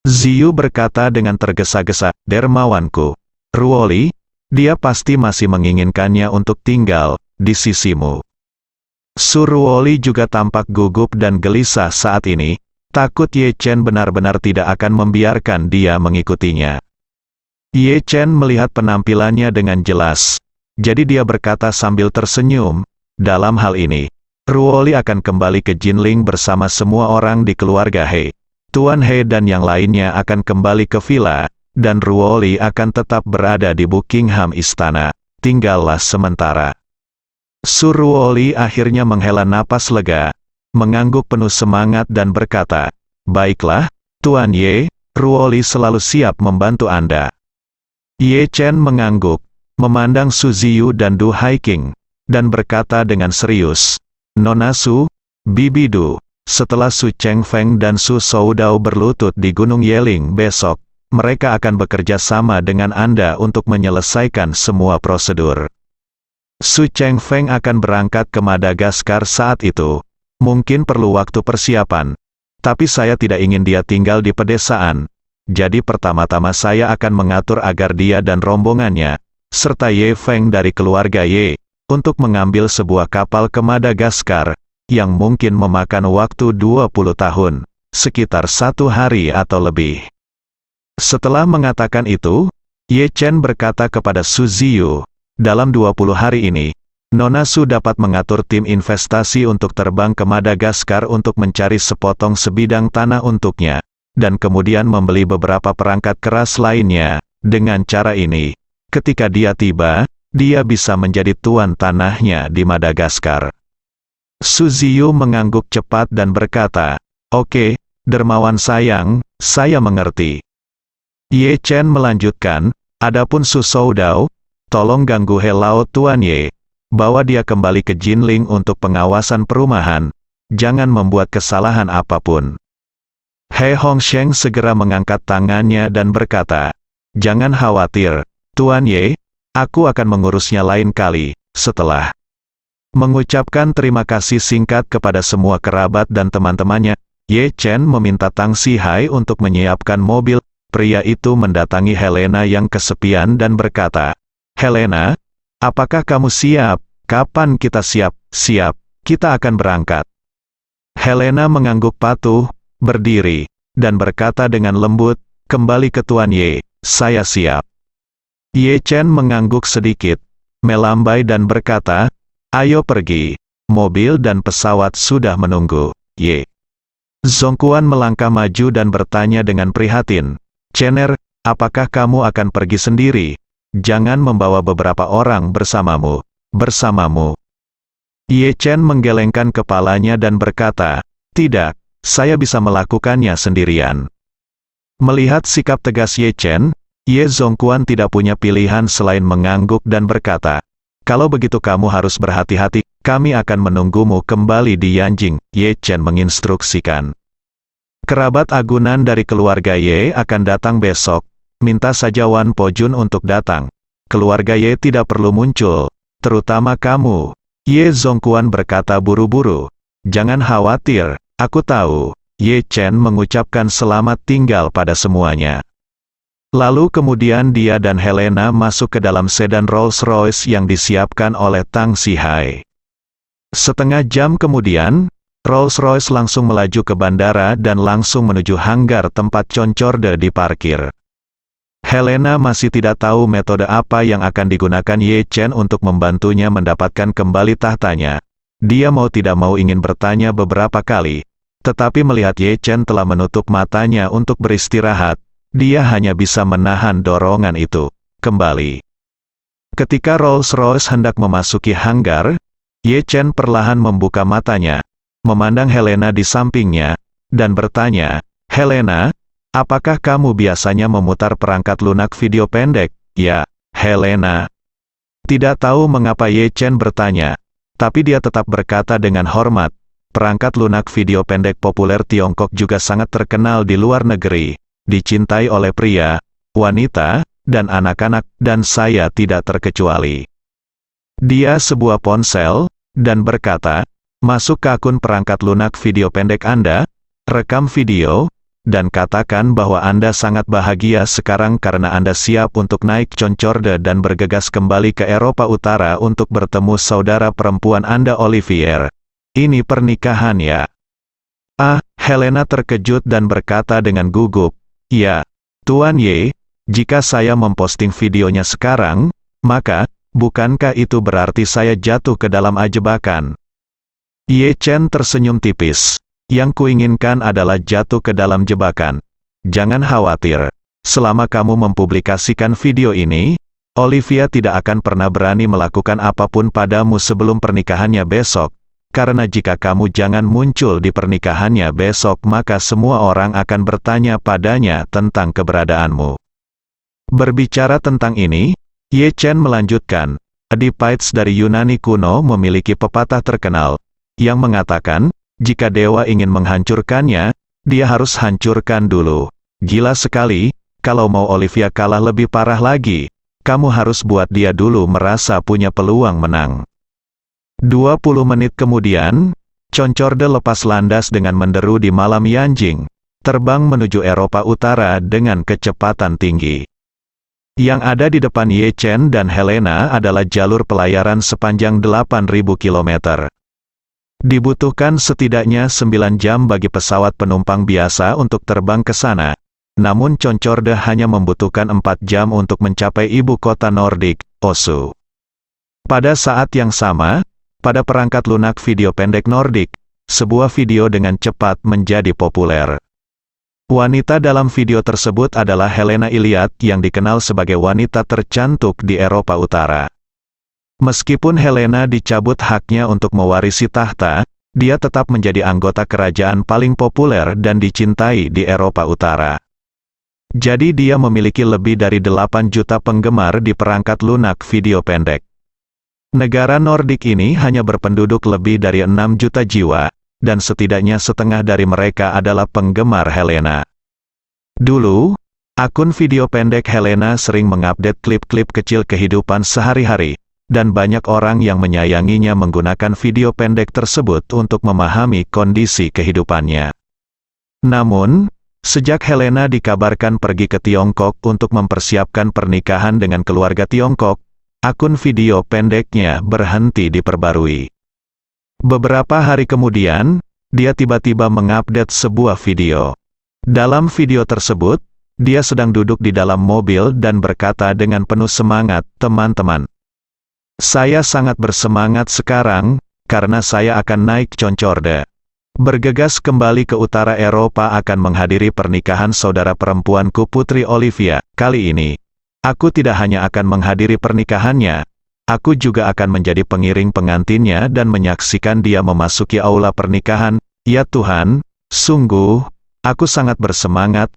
Ziyu berkata dengan tergesa-gesa, "Dermawanku, Ruoli, dia pasti masih menginginkannya untuk tinggal di sisimu." Su Ruoli juga tampak gugup dan gelisah saat ini, takut Ye Chen benar-benar tidak akan membiarkan dia mengikutinya. Ye Chen melihat penampilannya dengan jelas, jadi dia berkata sambil tersenyum, "Dalam hal ini, Ruoli akan kembali ke Jinling bersama semua orang di keluarga He. Tuan He dan yang lainnya akan kembali ke villa, dan Ruoli akan tetap berada di Buckingham Istana, tinggallah sementara." Su Ruoli akhirnya menghela napas lega, mengangguk penuh semangat dan berkata, "Baiklah, Tuan Ye, Ruoli selalu siap membantu Anda." Ye Chen mengangguk, memandang Su Ziyu dan Du Haiking, dan berkata dengan serius, "Nona Su, Bibi Du, setelah Su Chengfeng dan Su Soudao berlutut di Gunung Yeling besok, mereka akan bekerja sama dengan Anda untuk menyelesaikan semua prosedur. Su Chengfeng akan berangkat ke Madagaskar saat itu. Mungkin perlu waktu persiapan, tapi saya tidak ingin dia tinggal di pedesaan. Jadi pertama-tama saya akan mengatur agar dia dan rombongannya, serta Ye Feng dari keluarga Ye, untuk mengambil sebuah kapal ke Madagaskar, yang mungkin memakan waktu 20 tahun, sekitar 1 hari atau lebih." Setelah mengatakan itu, Ye Chen berkata kepada Su Ziyu, "Dalam 20 hari ini, Nona Su dapat mengatur tim investasi untuk terbang ke Madagaskar untuk mencari sepotong sebidang tanah untuknya. dan kemudian membeli beberapa perangkat keras lainnya. Dengan cara ini, ketika dia tiba, dia bisa menjadi tuan tanahnya di Madagaskar. Suziyu mengangguk cepat dan berkata, "Oke, dermawan sayang, saya mengerti." Ye Chen melanjutkan, "Adapun Su Soudao, tolong ganggu He Lao Tuan Ye. Bawa dia kembali ke Jinling untuk pengawasan perumahan. Jangan membuat kesalahan apapun." He Hongsheng segera mengangkat tangannya dan berkata, "Jangan khawatir, Tuan Ye, aku akan mengurusnya lain kali." Setelah mengucapkan terima kasih singkat kepada semua kerabat dan teman-temannya, Ye Chen meminta Tang Sihai untuk menyiapkan mobil. Pria itu mendatangi Helena yang kesepian dan berkata, "Helena, apakah kamu siap? Kapan kita siap?" "Siap, kita akan berangkat." Helena mengangguk patuh, berdiri, dan berkata dengan lembut, "Kembali ke Tuan Ye, saya siap." Ye Chen mengangguk sedikit, melambai dan berkata, "Ayo pergi, mobil dan pesawat sudah menunggu." Ye Zongquan melangkah maju dan bertanya dengan prihatin, "Chener, apakah kamu akan pergi sendiri? Jangan membawa beberapa orang bersamamu." "Bersamamu?" Ye Chen menggelengkan kepalanya dan berkata, "Tidak, saya bisa melakukannya sendirian." Melihat sikap tegas Ye Chen, Ye Zongquan tidak punya pilihan selain mengangguk dan berkata, "Kalau begitu kamu harus berhati-hati, kami akan menunggumu kembali di Yanjing." Ye Chen menginstruksikan. "Kerabat agunan dari keluarga Ye akan datang besok. Minta saja Wan Pojun untuk datang. Keluarga Ye tidak perlu muncul, terutama kamu." Ye Zongquan berkata buru-buru, "Jangan khawatir, aku tahu." Ye Chen mengucapkan selamat tinggal pada semuanya. Lalu kemudian dia dan Helena masuk ke dalam sedan Rolls-Royce yang disiapkan oleh Tang Sihai. Setengah jam kemudian, Rolls-Royce langsung melaju ke bandara dan langsung menuju hanggar tempat Concorde diparkir. Helena masih tidak tahu metode apa yang akan digunakan Ye Chen untuk membantunya mendapatkan kembali tahtanya. Dia mau tidak mau ingin bertanya beberapa kali, tetapi melihat Ye Chen telah menutup matanya untuk beristirahat, dia hanya bisa menahan dorongan itu. Kembali. Ketika Rolls-Royce hendak memasuki hanggar, Ye Chen perlahan membuka matanya, memandang Helena di sampingnya, dan bertanya, "Helena, apakah kamu biasanya memutar perangkat lunak video pendek?" "Ya, Helena." Tidak tahu mengapa Ye Chen bertanya, tapi dia tetap berkata dengan hormat, "Perangkat lunak video pendek populer Tiongkok juga sangat terkenal di luar negeri. Dicintai oleh pria, wanita, dan anak-anak, dan saya tidak terkecuali." Dia sebuah ponsel, dan berkata, "Masuk ke akun perangkat lunak video pendek Anda, rekam video, dan katakan bahwa Anda sangat bahagia sekarang karena Anda siap untuk naik Concorde dan bergegas kembali ke Eropa Utara untuk bertemu saudara perempuan Anda Olivier. Ini pernikahan ya?" Helena terkejut dan berkata dengan gugup, "Ya, Tuan Ye, jika saya memposting videonya sekarang, maka, bukankah itu berarti saya jatuh ke dalam jebakan?" Ye Chen tersenyum tipis. "Yang kuinginkan adalah jatuh ke dalam jebakan. Jangan khawatir, selama kamu mempublikasikan video ini, Olivia tidak akan pernah berani melakukan apapun padamu sebelum pernikahannya besok. Karena jika kamu jangan muncul di pernikahannya besok maka semua orang akan bertanya padanya tentang keberadaanmu." Berbicara tentang ini, Ye Chen melanjutkan, "Oedipides dari Yunani kuno memiliki pepatah terkenal, yang mengatakan, jika dewa ingin menghancurkannya, dia harus hancurkan dulu. Gila sekali, kalau mau Olivia kalah lebih parah lagi, kamu harus buat dia dulu merasa punya peluang menang." 20 menit kemudian, Concorde lepas landas dengan menderu di malam Yanjing, terbang menuju Eropa Utara dengan kecepatan tinggi. Yang ada di depan Ye Chen dan Helena adalah jalur pelayaran sepanjang 8.000 km. Dibutuhkan setidaknya 9 jam bagi pesawat penumpang biasa untuk terbang ke sana, namun Concorde hanya membutuhkan 4 jam untuk mencapai ibu kota Nordik, Oslo. Pada saat yang sama, pada perangkat lunak video pendek Nordik, sebuah video dengan cepat menjadi populer. Wanita dalam video tersebut adalah Helena Iliad yang dikenal sebagai wanita tercantik di Eropa Utara. Meskipun Helena dicabut haknya untuk mewarisi tahta, dia tetap menjadi anggota kerajaan paling populer dan dicintai di Eropa Utara. Jadi dia memiliki lebih dari 8 juta penggemar di perangkat lunak video pendek. Negara Nordik ini hanya berpenduduk lebih dari 6 juta jiwa, dan setidaknya setengah dari mereka adalah penggemar Helena. Dulu, akun video pendek Helena sering mengupdate klip-klip kecil kehidupan sehari-hari, dan banyak orang yang menyayanginya menggunakan video pendek tersebut untuk memahami kondisi kehidupannya. Namun, sejak Helena dikabarkan pergi ke Tiongkok untuk mempersiapkan pernikahan dengan keluarga Tiongkok, akun video pendeknya berhenti diperbarui. Beberapa hari kemudian, dia tiba-tiba mengupdate sebuah video. Dalam video tersebut, dia sedang duduk di dalam mobil dan berkata dengan penuh semangat, "Teman-teman, saya sangat bersemangat sekarang, karena saya akan naik Concorde. Bergegas kembali ke utara Eropa akan menghadiri pernikahan saudara perempuanku Putri Olivia. Kali ini, aku tidak hanya akan menghadiri pernikahannya, aku juga akan menjadi pengiring pengantinnya dan menyaksikan dia memasuki aula pernikahan. Ya Tuhan, sungguh, aku sangat bersemangat,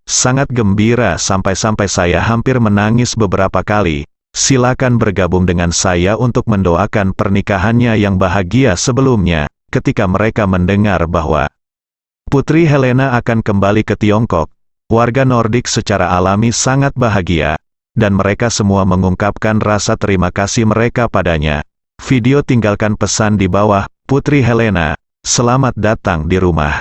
sangat gembira sampai-sampai saya hampir menangis beberapa kali. Silakan bergabung dengan saya untuk mendoakan pernikahannya yang bahagia sebelumnya." Ketika mereka mendengar bahwa Putri Helena akan kembali ke Tiongkok, warga Nordik secara alami sangat bahagia, dan mereka semua mengungkapkan rasa terima kasih mereka padanya. Video tinggalkan pesan di bawah, "Putri Helena, selamat datang di rumah."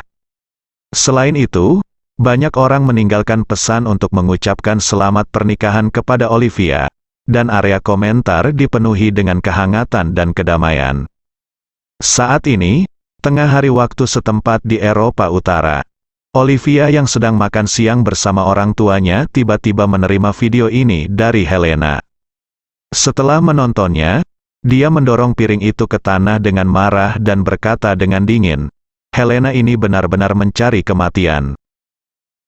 Selain itu, banyak orang meninggalkan pesan untuk mengucapkan selamat pernikahan kepada Olivia, dan area komentar dipenuhi dengan kehangatan dan kedamaian. Saat ini, tengah hari waktu setempat di Eropa Utara. Olivia yang sedang makan siang bersama orang tuanya tiba-tiba menerima video ini dari Helena. Setelah menontonnya, dia mendorong piring itu ke tanah dengan marah dan berkata dengan dingin, "Helena ini benar-benar mencari kematian.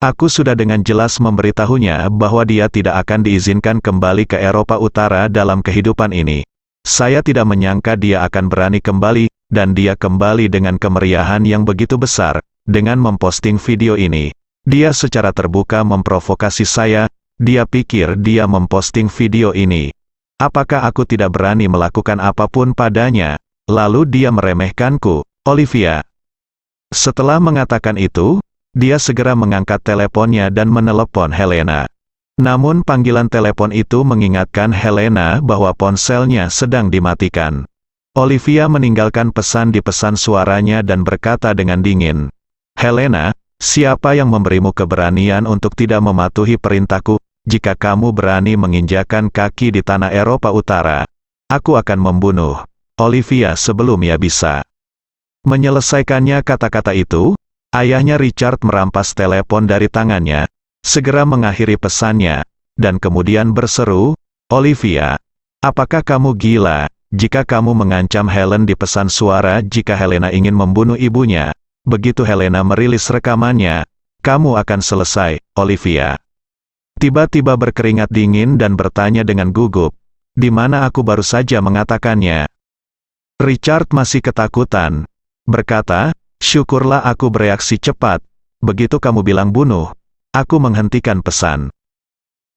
Aku sudah dengan jelas memberitahunya bahwa dia tidak akan diizinkan kembali ke Eropa Utara dalam kehidupan ini. Saya tidak menyangka dia akan berani kembali, dan dia kembali dengan kemeriahan yang begitu besar. Dengan memposting video ini, dia secara terbuka memprovokasi saya. Dia pikir dia memposting video ini. Apakah aku tidak berani melakukan apapun padanya? Lalu dia meremehkanku, Olivia." Setelah mengatakan itu, dia segera mengangkat teleponnya dan menelepon Helena. Namun panggilan telepon itu mengingatkan Helena bahwa ponselnya sedang dimatikan. Olivia meninggalkan pesan di pesan suaranya dan berkata dengan dingin, "Helena, siapa yang memberimu keberanian untuk tidak mematuhi perintahku? Jika kamu berani menginjakan kaki di tanah Eropa Utara, aku akan membunuh Olivia sebelum ia bisa." Menyelesaikannya kata-kata itu, ayahnya Richard merampas telepon dari tangannya, segera mengakhiri pesannya, dan kemudian berseru, "Olivia, apakah kamu gila? Jika kamu mengancam Helen di pesan suara jika Helena ingin membunuh ibunya, begitu Helena merilis rekamannya, kamu akan selesai, Olivia." Tiba-tiba berkeringat dingin dan bertanya dengan gugup, "Di mana aku baru saja mengatakannya?" Richard masih ketakutan, berkata, "Syukurlah aku bereaksi cepat. Begitu kamu bilang bunuh, aku menghentikan pesan."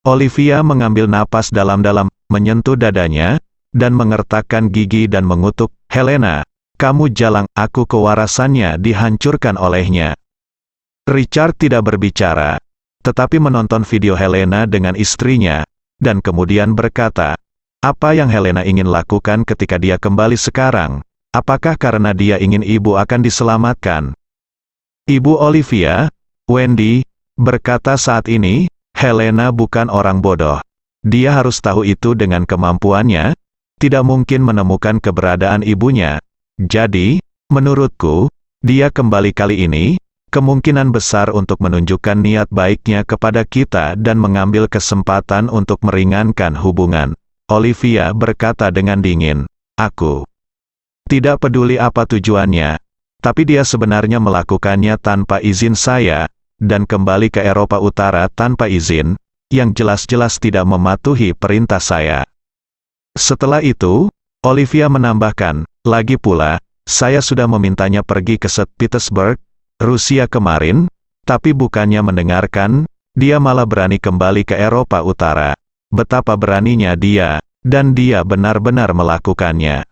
Olivia mengambil napas dalam-dalam, menyentuh dadanya, dan mengertakkan gigi dan mengutuk, "Helena, kamu jalang." Aku kewarasannya dihancurkan olehnya. Richard tidak berbicara, tetapi menonton video Helena dengan istrinya, dan kemudian berkata, "Apa yang Helena ingin lakukan ketika dia kembali sekarang? Apakah karena dia ingin ibu akan diselamatkan?" Ibu Olivia, Wendy, berkata saat ini, "Helena bukan orang bodoh. Dia harus tahu itu dengan kemampuannya, tidak mungkin menemukan keberadaan ibunya. Jadi, menurutku, dia kembali kali ini, kemungkinan besar untuk menunjukkan niat baiknya kepada kita dan mengambil kesempatan untuk meringankan hubungan." Olivia berkata dengan dingin, "Aku tidak peduli apa tujuannya. Tapi dia sebenarnya melakukannya tanpa izin saya, dan kembali ke Eropa Utara tanpa izin, yang jelas-jelas tidak mematuhi perintah saya. Setelah itu, Olivia menambahkan, lagi pula, saya sudah memintanya pergi ke St. Petersburg, Rusia kemarin, tapi bukannya mendengarkan, dia malah berani kembali ke Eropa Utara. Betapa beraninya dia, dan dia benar-benar melakukannya.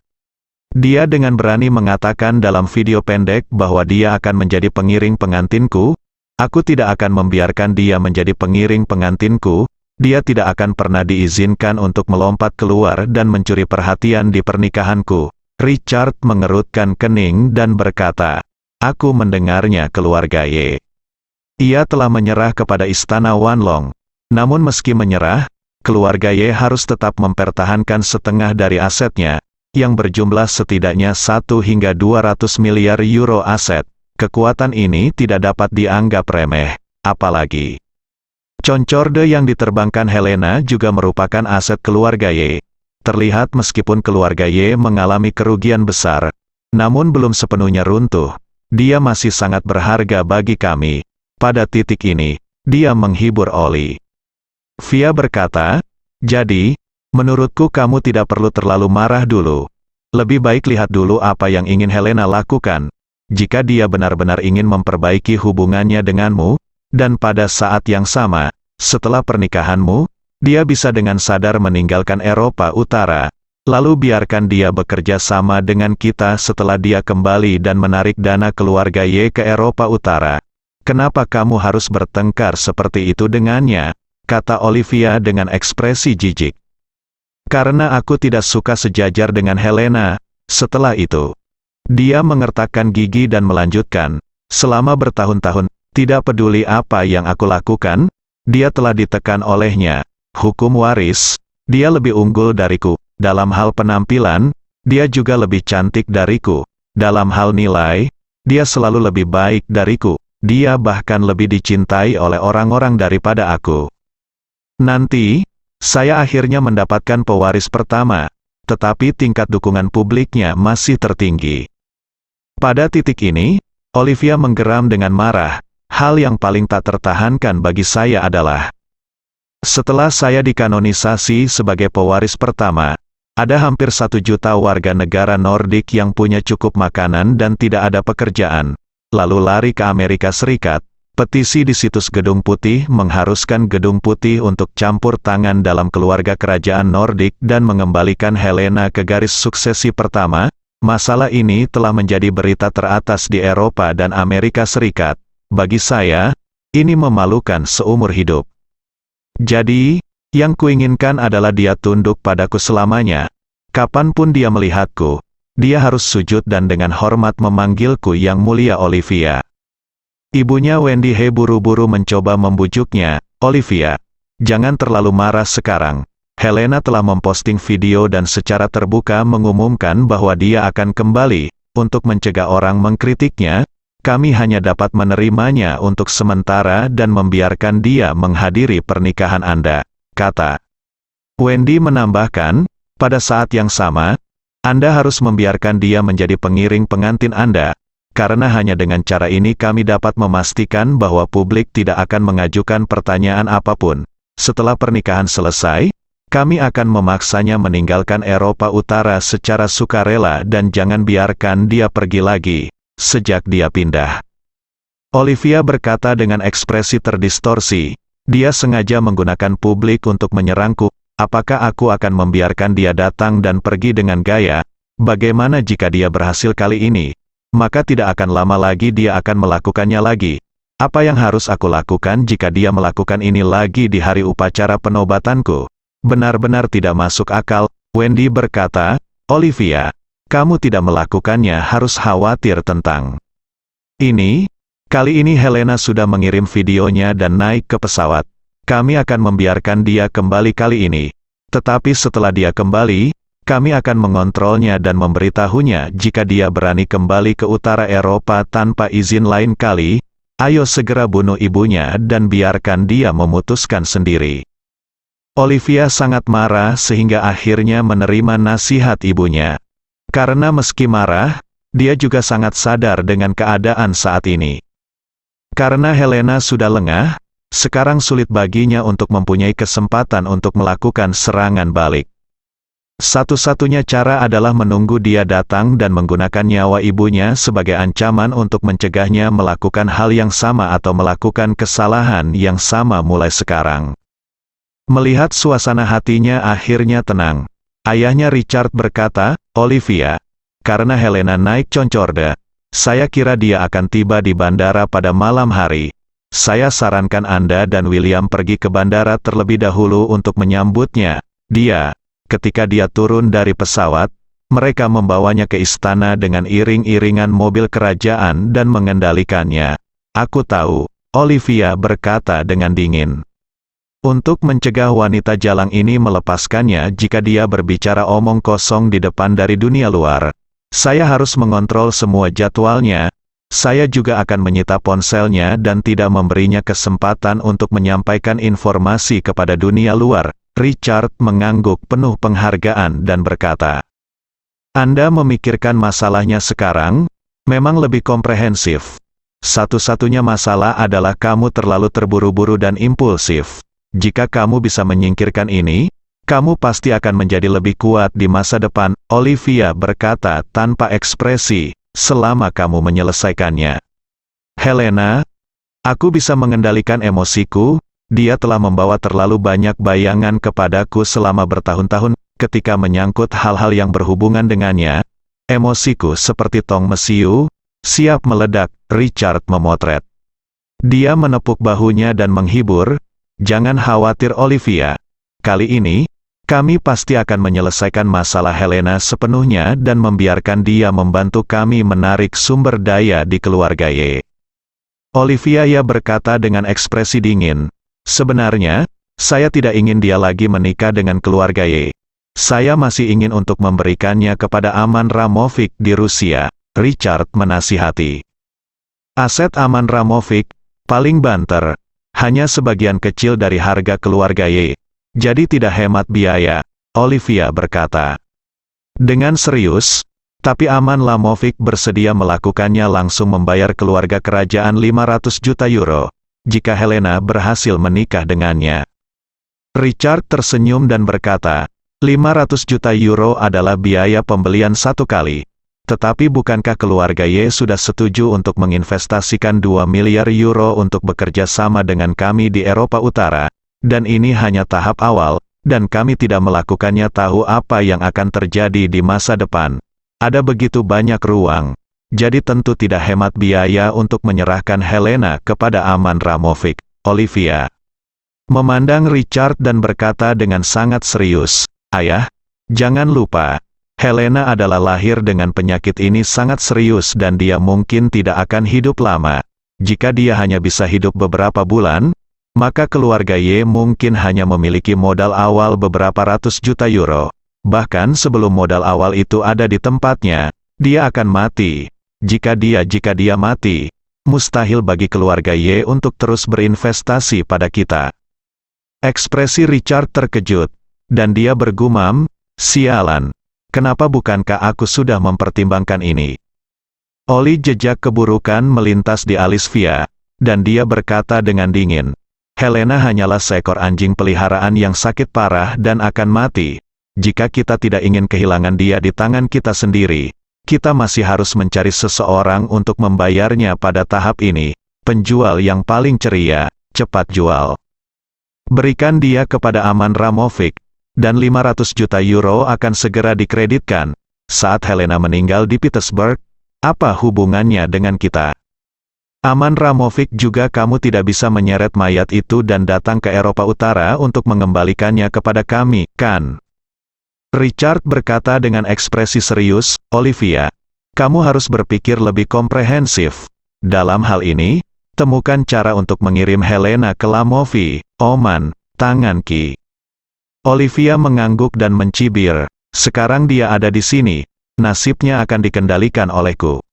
Dia dengan berani mengatakan dalam video pendek bahwa dia akan menjadi pengiring pengantinku. Aku tidak akan membiarkan dia menjadi pengiring pengantinku. Dia tidak akan pernah diizinkan untuk melompat keluar dan mencuri perhatian di pernikahanku. Richard mengerutkan kening dan berkata, aku mendengarnya keluarga Ye. Ia telah menyerah kepada istana Wanlong. Namun meski menyerah, keluarga Ye harus tetap mempertahankan setengah dari asetnya, yang berjumlah setidaknya 1 hingga 200 miliar euro aset. Kekuatan ini tidak dapat dianggap remeh, apalagi Concorde yang diterbangkan Helena juga merupakan aset keluarga Ye. Terlihat meskipun keluarga Ye mengalami kerugian besar, namun belum sepenuhnya runtuh. Dia masih sangat berharga bagi kami. Pada titik ini, dia menghibur Oli. Via berkata, jadi, menurutku kamu tidak perlu terlalu marah dulu. Lebih baik lihat dulu apa yang ingin Helena lakukan. Jika dia benar-benar ingin memperbaiki hubungannya denganmu, dan pada saat yang sama, setelah pernikahanmu, dia bisa dengan sadar meninggalkan Eropa Utara. Lalu biarkan dia bekerja sama dengan kita setelah dia kembali dan menarik dana keluarga Ye ke Eropa Utara. Kenapa kamu harus bertengkar seperti itu dengannya? Kata Olivia dengan ekspresi jijik. Karena aku tidak suka sejajar dengan Helena. Setelah itu, dia mengertakkan gigi dan melanjutkan, selama bertahun-tahun, tidak peduli apa yang aku lakukan, dia telah ditekan olehnya. Hukum waris, dia lebih unggul dariku. Dalam hal penampilan, dia juga lebih cantik dariku. Dalam hal nilai, dia selalu lebih baik dariku. Dia bahkan lebih dicintai oleh orang-orang daripada aku. Nanti, saya akhirnya mendapatkan pewaris pertama, tetapi tingkat dukungan publiknya masih tertinggi. Pada titik ini, Olivia menggeram dengan marah. Hal yang paling tak tertahankan bagi saya adalah, setelah saya dikanonisasi sebagai pewaris pertama, ada hampir 1 juta warga negara Nordik yang punya cukup makanan dan tidak ada pekerjaan, lalu lari ke Amerika Serikat. Petisi di situs Gedung Putih mengharuskan Gedung Putih untuk campur tangan dalam keluarga kerajaan Nordik dan mengembalikan Helena ke garis suksesi pertama. Masalah ini telah menjadi berita teratas di Eropa dan Amerika Serikat. Bagi saya, ini memalukan seumur hidup. Jadi, yang kuinginkan adalah dia tunduk padaku selamanya. Kapanpun dia melihatku, dia harus sujud dan dengan hormat memanggilku Yang Mulia Olivia. Ibunya Wendy He buru-buru mencoba membujuknya, Olivia, jangan terlalu marah sekarang. Helena telah memposting video dan secara terbuka mengumumkan bahwa dia akan kembali. Untuk mencegah orang mengkritiknya, kami hanya dapat menerimanya untuk sementara dan membiarkan dia menghadiri pernikahan Anda, kata. Wendy menambahkan, pada saat yang sama, Anda harus membiarkan dia menjadi pengiring pengantin Anda. Karena hanya dengan cara ini kami dapat memastikan bahwa publik tidak akan mengajukan pertanyaan apapun. Setelah pernikahan selesai, kami akan memaksanya meninggalkan Eropa Utara secara sukarela dan jangan biarkan dia pergi lagi, sejak dia pindah. Olivia berkata dengan ekspresi terdistorsi, dia sengaja menggunakan publik untuk menyerangku. Apakah aku akan membiarkan dia datang dan pergi dengan gaya? Bagaimana jika dia berhasil kali ini? Maka tidak akan lama lagi dia akan melakukannya lagi. Apa yang harus aku lakukan jika dia melakukan ini lagi di hari upacara penobatanku? Benar-benar tidak masuk akal, Wendy berkata. Olivia, kamu tidak melakukannya harus khawatir tentang ini. Kali ini Helena sudah mengirim videonya dan naik ke pesawat. Kami akan membiarkan dia kembali kali ini. Tetapi setelah dia kembali, kami akan mengontrolnya dan memberitahunya jika dia berani kembali ke utara Eropa tanpa izin lain kali. Ayo segera bunuh ibunya dan biarkan dia memutuskan sendiri. Olivia sangat marah sehingga akhirnya menerima nasihat ibunya. Karena meski marah, dia juga sangat sadar dengan keadaan saat ini. Karena Helena sudah lengah, sekarang sulit baginya untuk mempunyai kesempatan untuk melakukan serangan balik. Satu-satunya cara adalah menunggu dia datang dan menggunakan nyawa ibunya sebagai ancaman untuk mencegahnya melakukan hal yang sama atau melakukan kesalahan yang sama mulai sekarang. Melihat suasana hatinya akhirnya tenang, ayahnya Richard berkata, "Olivia, karena Helena naik Concorda, saya kira dia akan tiba di bandara pada malam hari. Saya sarankan Anda dan William pergi ke bandara terlebih dahulu untuk menyambutnya. Ketika dia turun dari pesawat, mereka membawanya ke istana dengan iring-iringan mobil kerajaan dan mengendalikannya." "Aku tahu," Olivia berkata dengan dingin. Untuk mencegah wanita jalang ini melepaskannya jika dia berbicara omong kosong di depan dari dunia luar, saya harus mengontrol semua jadwalnya. Saya juga akan menyita ponselnya dan tidak memberinya kesempatan untuk menyampaikan informasi kepada dunia luar. Richard mengangguk penuh penghargaan dan berkata, "Anda memikirkan masalahnya sekarang, memang lebih komprehensif. Satu-satunya masalah adalah kamu terlalu terburu-buru dan impulsif. Jika kamu bisa menyingkirkan ini, kamu pasti akan menjadi lebih kuat di masa depan," Olivia berkata tanpa ekspresi, "selama kamu menyelesaikannya." "Helena, aku bisa mengendalikan emosiku. Dia telah membawa terlalu banyak bayangan kepadaku selama bertahun-tahun. Ketika menyangkut hal-hal yang berhubungan dengannya, emosiku seperti tong mesiu, siap meledak." Richard memotret. Dia menepuk bahunya dan menghibur, "Jangan khawatir Olivia. Kali ini, kami pasti akan menyelesaikan masalah Helena sepenuhnya dan membiarkan dia membantu kami menarik sumber daya di keluarga Ye." Olivia berkata dengan ekspresi dingin, "Sebenarnya, saya tidak ingin dia lagi menikah dengan keluarga Ye. Saya masih ingin untuk memberikannya kepada Aman Ramovic di Rusia." Richard menasihati. Aset Aman Ramovic, paling banter, hanya sebagian kecil dari harga keluarga Ye. Jadi tidak hemat biaya, Olivia berkata. Dengan serius, tapi Aman Ramovic bersedia melakukannya langsung membayar keluarga kerajaan 500 juta euro. Jika Helena berhasil menikah dengannya. Richard tersenyum dan berkata, 500 juta euro adalah biaya pembelian satu kali. Tetapi bukankah keluarga Ye sudah setuju untuk menginvestasikan 2 miliar euro untuk bekerja sama dengan kami di Eropa Utara? Dan ini hanya tahap awal, dan kami tidak melakukannya tahu apa yang akan terjadi di masa depan. Ada begitu banyak ruang. Jadi tentu tidak hemat biaya untuk menyerahkan Helena kepada Aman Ramovic, Olivia memandang Richard dan berkata dengan sangat serius, "Ayah, jangan lupa, Helena adalah lahir dengan penyakit ini sangat serius dan dia mungkin tidak akan hidup lama. Jika dia hanya bisa hidup beberapa bulan, maka keluarga Ye mungkin hanya memiliki modal awal beberapa ratus juta euro. Bahkan sebelum modal awal itu ada di tempatnya, dia akan mati. Jika dia mati, mustahil bagi keluarga Ye untuk terus berinvestasi pada kita." Ekspresi Richard terkejut, dan dia bergumam, "Sialan, kenapa bukankah aku sudah mempertimbangkan ini?" Oli jejak keburukan melintas di alis Via, dan dia berkata dengan dingin, "Helena hanyalah seekor anjing peliharaan yang sakit parah dan akan mati. Jika kita tidak ingin kehilangan dia di tangan kita sendiri, kita masih harus mencari seseorang untuk membayarnya pada tahap ini. Penjual yang paling ceria, cepat jual. Berikan dia kepada Aman Ramovic, dan 500 juta euro akan segera dikreditkan. Saat Helena meninggal di Petersburg, apa hubungannya dengan kita? Aman Ramovic juga kamu tidak bisa menyeret mayat itu dan datang ke Eropa Utara untuk mengembalikannya kepada kami, kan?" Richard berkata dengan ekspresi serius, "Olivia, kamu harus berpikir lebih komprehensif. Dalam hal ini, temukan cara untuk mengirim Helena ke Lamovi, Oman, tangan Ki." Olivia mengangguk dan mencibir, "Sekarang dia ada di sini, nasibnya akan dikendalikan olehku."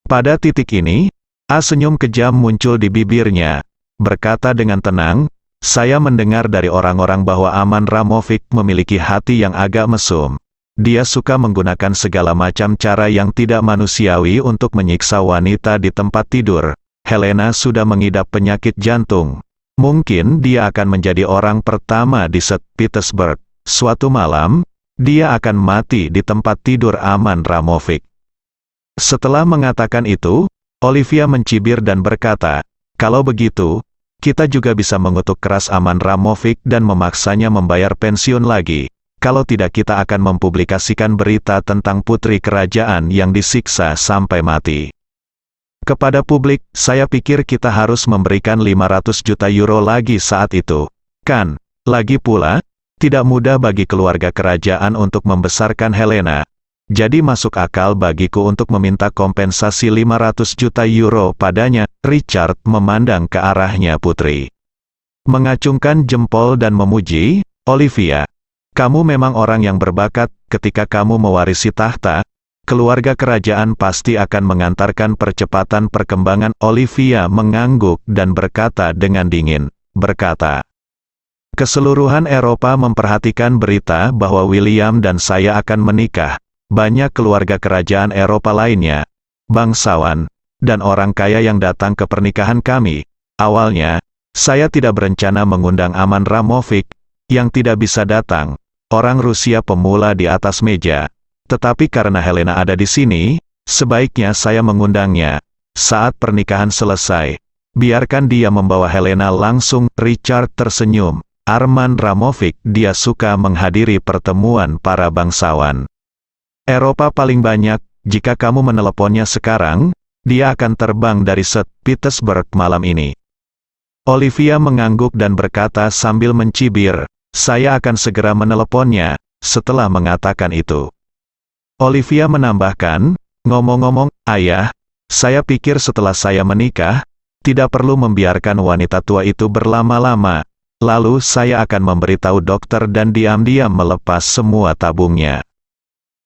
Pada titik ini, senyum kejam muncul di bibirnya, berkata dengan tenang, "Saya mendengar dari orang-orang bahwa Aman Ramovic memiliki hati yang agak mesum. Dia suka menggunakan segala macam cara yang tidak manusiawi untuk menyiksa wanita di tempat tidur. Helena sudah mengidap penyakit jantung. Mungkin dia akan menjadi orang pertama di St. Petersburg. Suatu malam, dia akan mati di tempat tidur Aman Ramovic. Setelah mengatakan itu, Olivia mencibir dan berkata, "Kalau begitu, kita juga bisa mengutuk keras Aman Ramovic dan memaksanya membayar pensiun lagi. Kalau tidak kita akan mempublikasikan berita tentang putri kerajaan yang disiksa sampai mati. Kepada publik, saya pikir kita harus memberikan 500 juta euro lagi saat itu. Kan? Lagi pula, tidak mudah bagi keluarga kerajaan untuk membesarkan Helena. Jadi masuk akal bagiku untuk meminta kompensasi 500 juta euro padanya." Richard memandang ke arahnya putri. Mengacungkan jempol dan memuji, "Olivia, kamu memang orang yang berbakat. Ketika kamu mewarisi tahta, keluarga kerajaan pasti akan mengantarkan percepatan perkembangan." Olivia mengangguk dan berkata dengan dingin, "Keseluruhan Eropa memperhatikan berita bahwa William dan saya akan menikah. Banyak keluarga kerajaan Eropa lainnya, bangsawan, dan orang kaya yang datang ke pernikahan kami. Awalnya, saya tidak berencana mengundang Aman Ramovic, yang tidak bisa datang. Orang Rusia pemula di atas meja. Tetapi karena Helena ada di sini, sebaiknya saya mengundangnya. Saat pernikahan selesai, biarkan dia membawa Helena langsung." Richard tersenyum. Arman Ramovic, dia suka menghadiri pertemuan para bangsawan Eropa paling banyak. Jika kamu meneleponnya sekarang, dia akan terbang dari St. Petersburg malam ini. Olivia mengangguk dan berkata sambil mencibir, "Saya akan segera meneleponnya." Setelah mengatakan itu, Olivia menambahkan, "Ngomong-ngomong, Ayah, saya pikir setelah saya menikah, tidak perlu membiarkan wanita tua itu berlama-lama. Lalu saya akan memberitahu dokter dan diam-diam melepas semua tabungnya."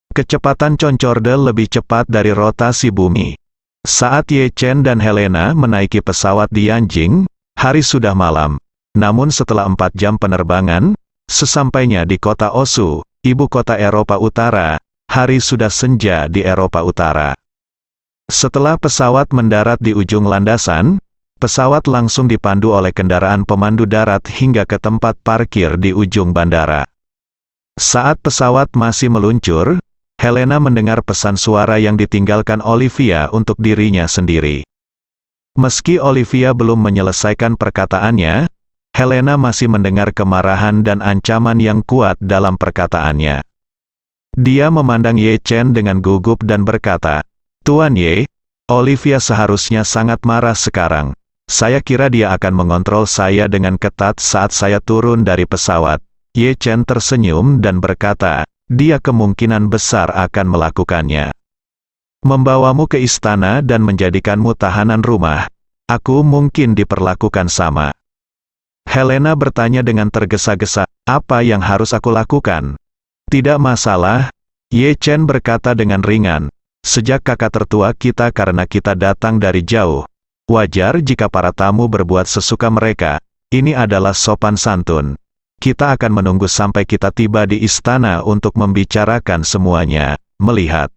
Kecepatan Concorde lebih cepat dari rotasi bumi. Saat Ye Chen dan Helena menaiki pesawat di Yanjing, hari sudah malam. Namun setelah 4 jam penerbangan, sesampainya di kota Osu, ibu kota Eropa Utara, hari sudah senja di Eropa Utara. Setelah pesawat mendarat di ujung landasan, pesawat langsung dipandu oleh kendaraan pemandu darat hingga ke tempat parkir di ujung bandara. Saat pesawat masih meluncur, Helena mendengar pesan suara yang ditinggalkan Olivia untuk dirinya sendiri. Meski Olivia belum menyelesaikan perkataannya, Helena masih mendengar kemarahan dan ancaman yang kuat dalam perkataannya. Dia memandang Ye Chen dengan gugup dan berkata, "Tuan Ye, Olivia seharusnya sangat marah sekarang. Saya kira dia akan mengontrol saya dengan ketat saat saya turun dari pesawat." Ye Chen tersenyum dan berkata, "Dia kemungkinan besar akan melakukannya. Membawamu ke istana dan menjadikanmu tahanan rumah. Aku mungkin diperlakukan sama." Helena bertanya dengan tergesa-gesa, "Apa yang harus aku lakukan?" "Tidak masalah," Ye Chen berkata dengan ringan. "Sejak kakak tertua kita karena kita datang dari jauh. Wajar jika para tamu berbuat sesuka mereka. Ini adalah sopan santun. Kita akan menunggu sampai kita tiba di istana untuk membicarakan semuanya." Melihat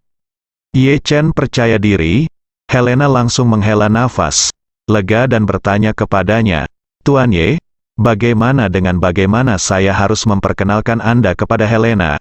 Ye Chen percaya diri, Helena langsung menghela nafas lega dan bertanya kepadanya, "Tuan Ye, bagaimana saya harus memperkenalkan Anda kepada Helena?"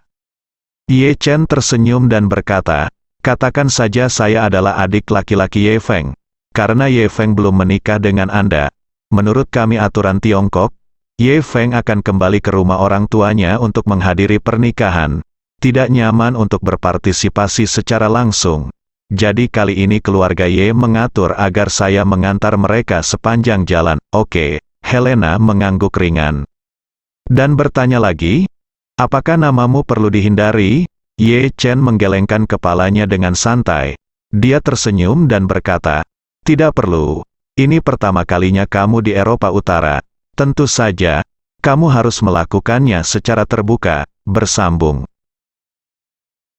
Ye Chen tersenyum dan berkata, "Katakan saja saya adalah adik laki-laki Ye Feng. Karena Ye Feng belum menikah dengan Anda, menurut kami aturan Tiongkok, Ye Feng akan kembali ke rumah orang tuanya untuk menghadiri pernikahan. Tidak nyaman untuk berpartisipasi secara langsung. Jadi kali ini keluarga Ye mengatur agar saya mengantar mereka sepanjang jalan." "Oke." Helena mengangguk ringan. Dan bertanya lagi, "Apakah namamu perlu dihindari?" Ye Chen menggelengkan kepalanya dengan santai. Dia tersenyum dan berkata, "Tidak perlu. Ini pertama kalinya kamu di Eropa Utara. Tentu saja, kamu harus melakukannya secara terbuka." Bersambung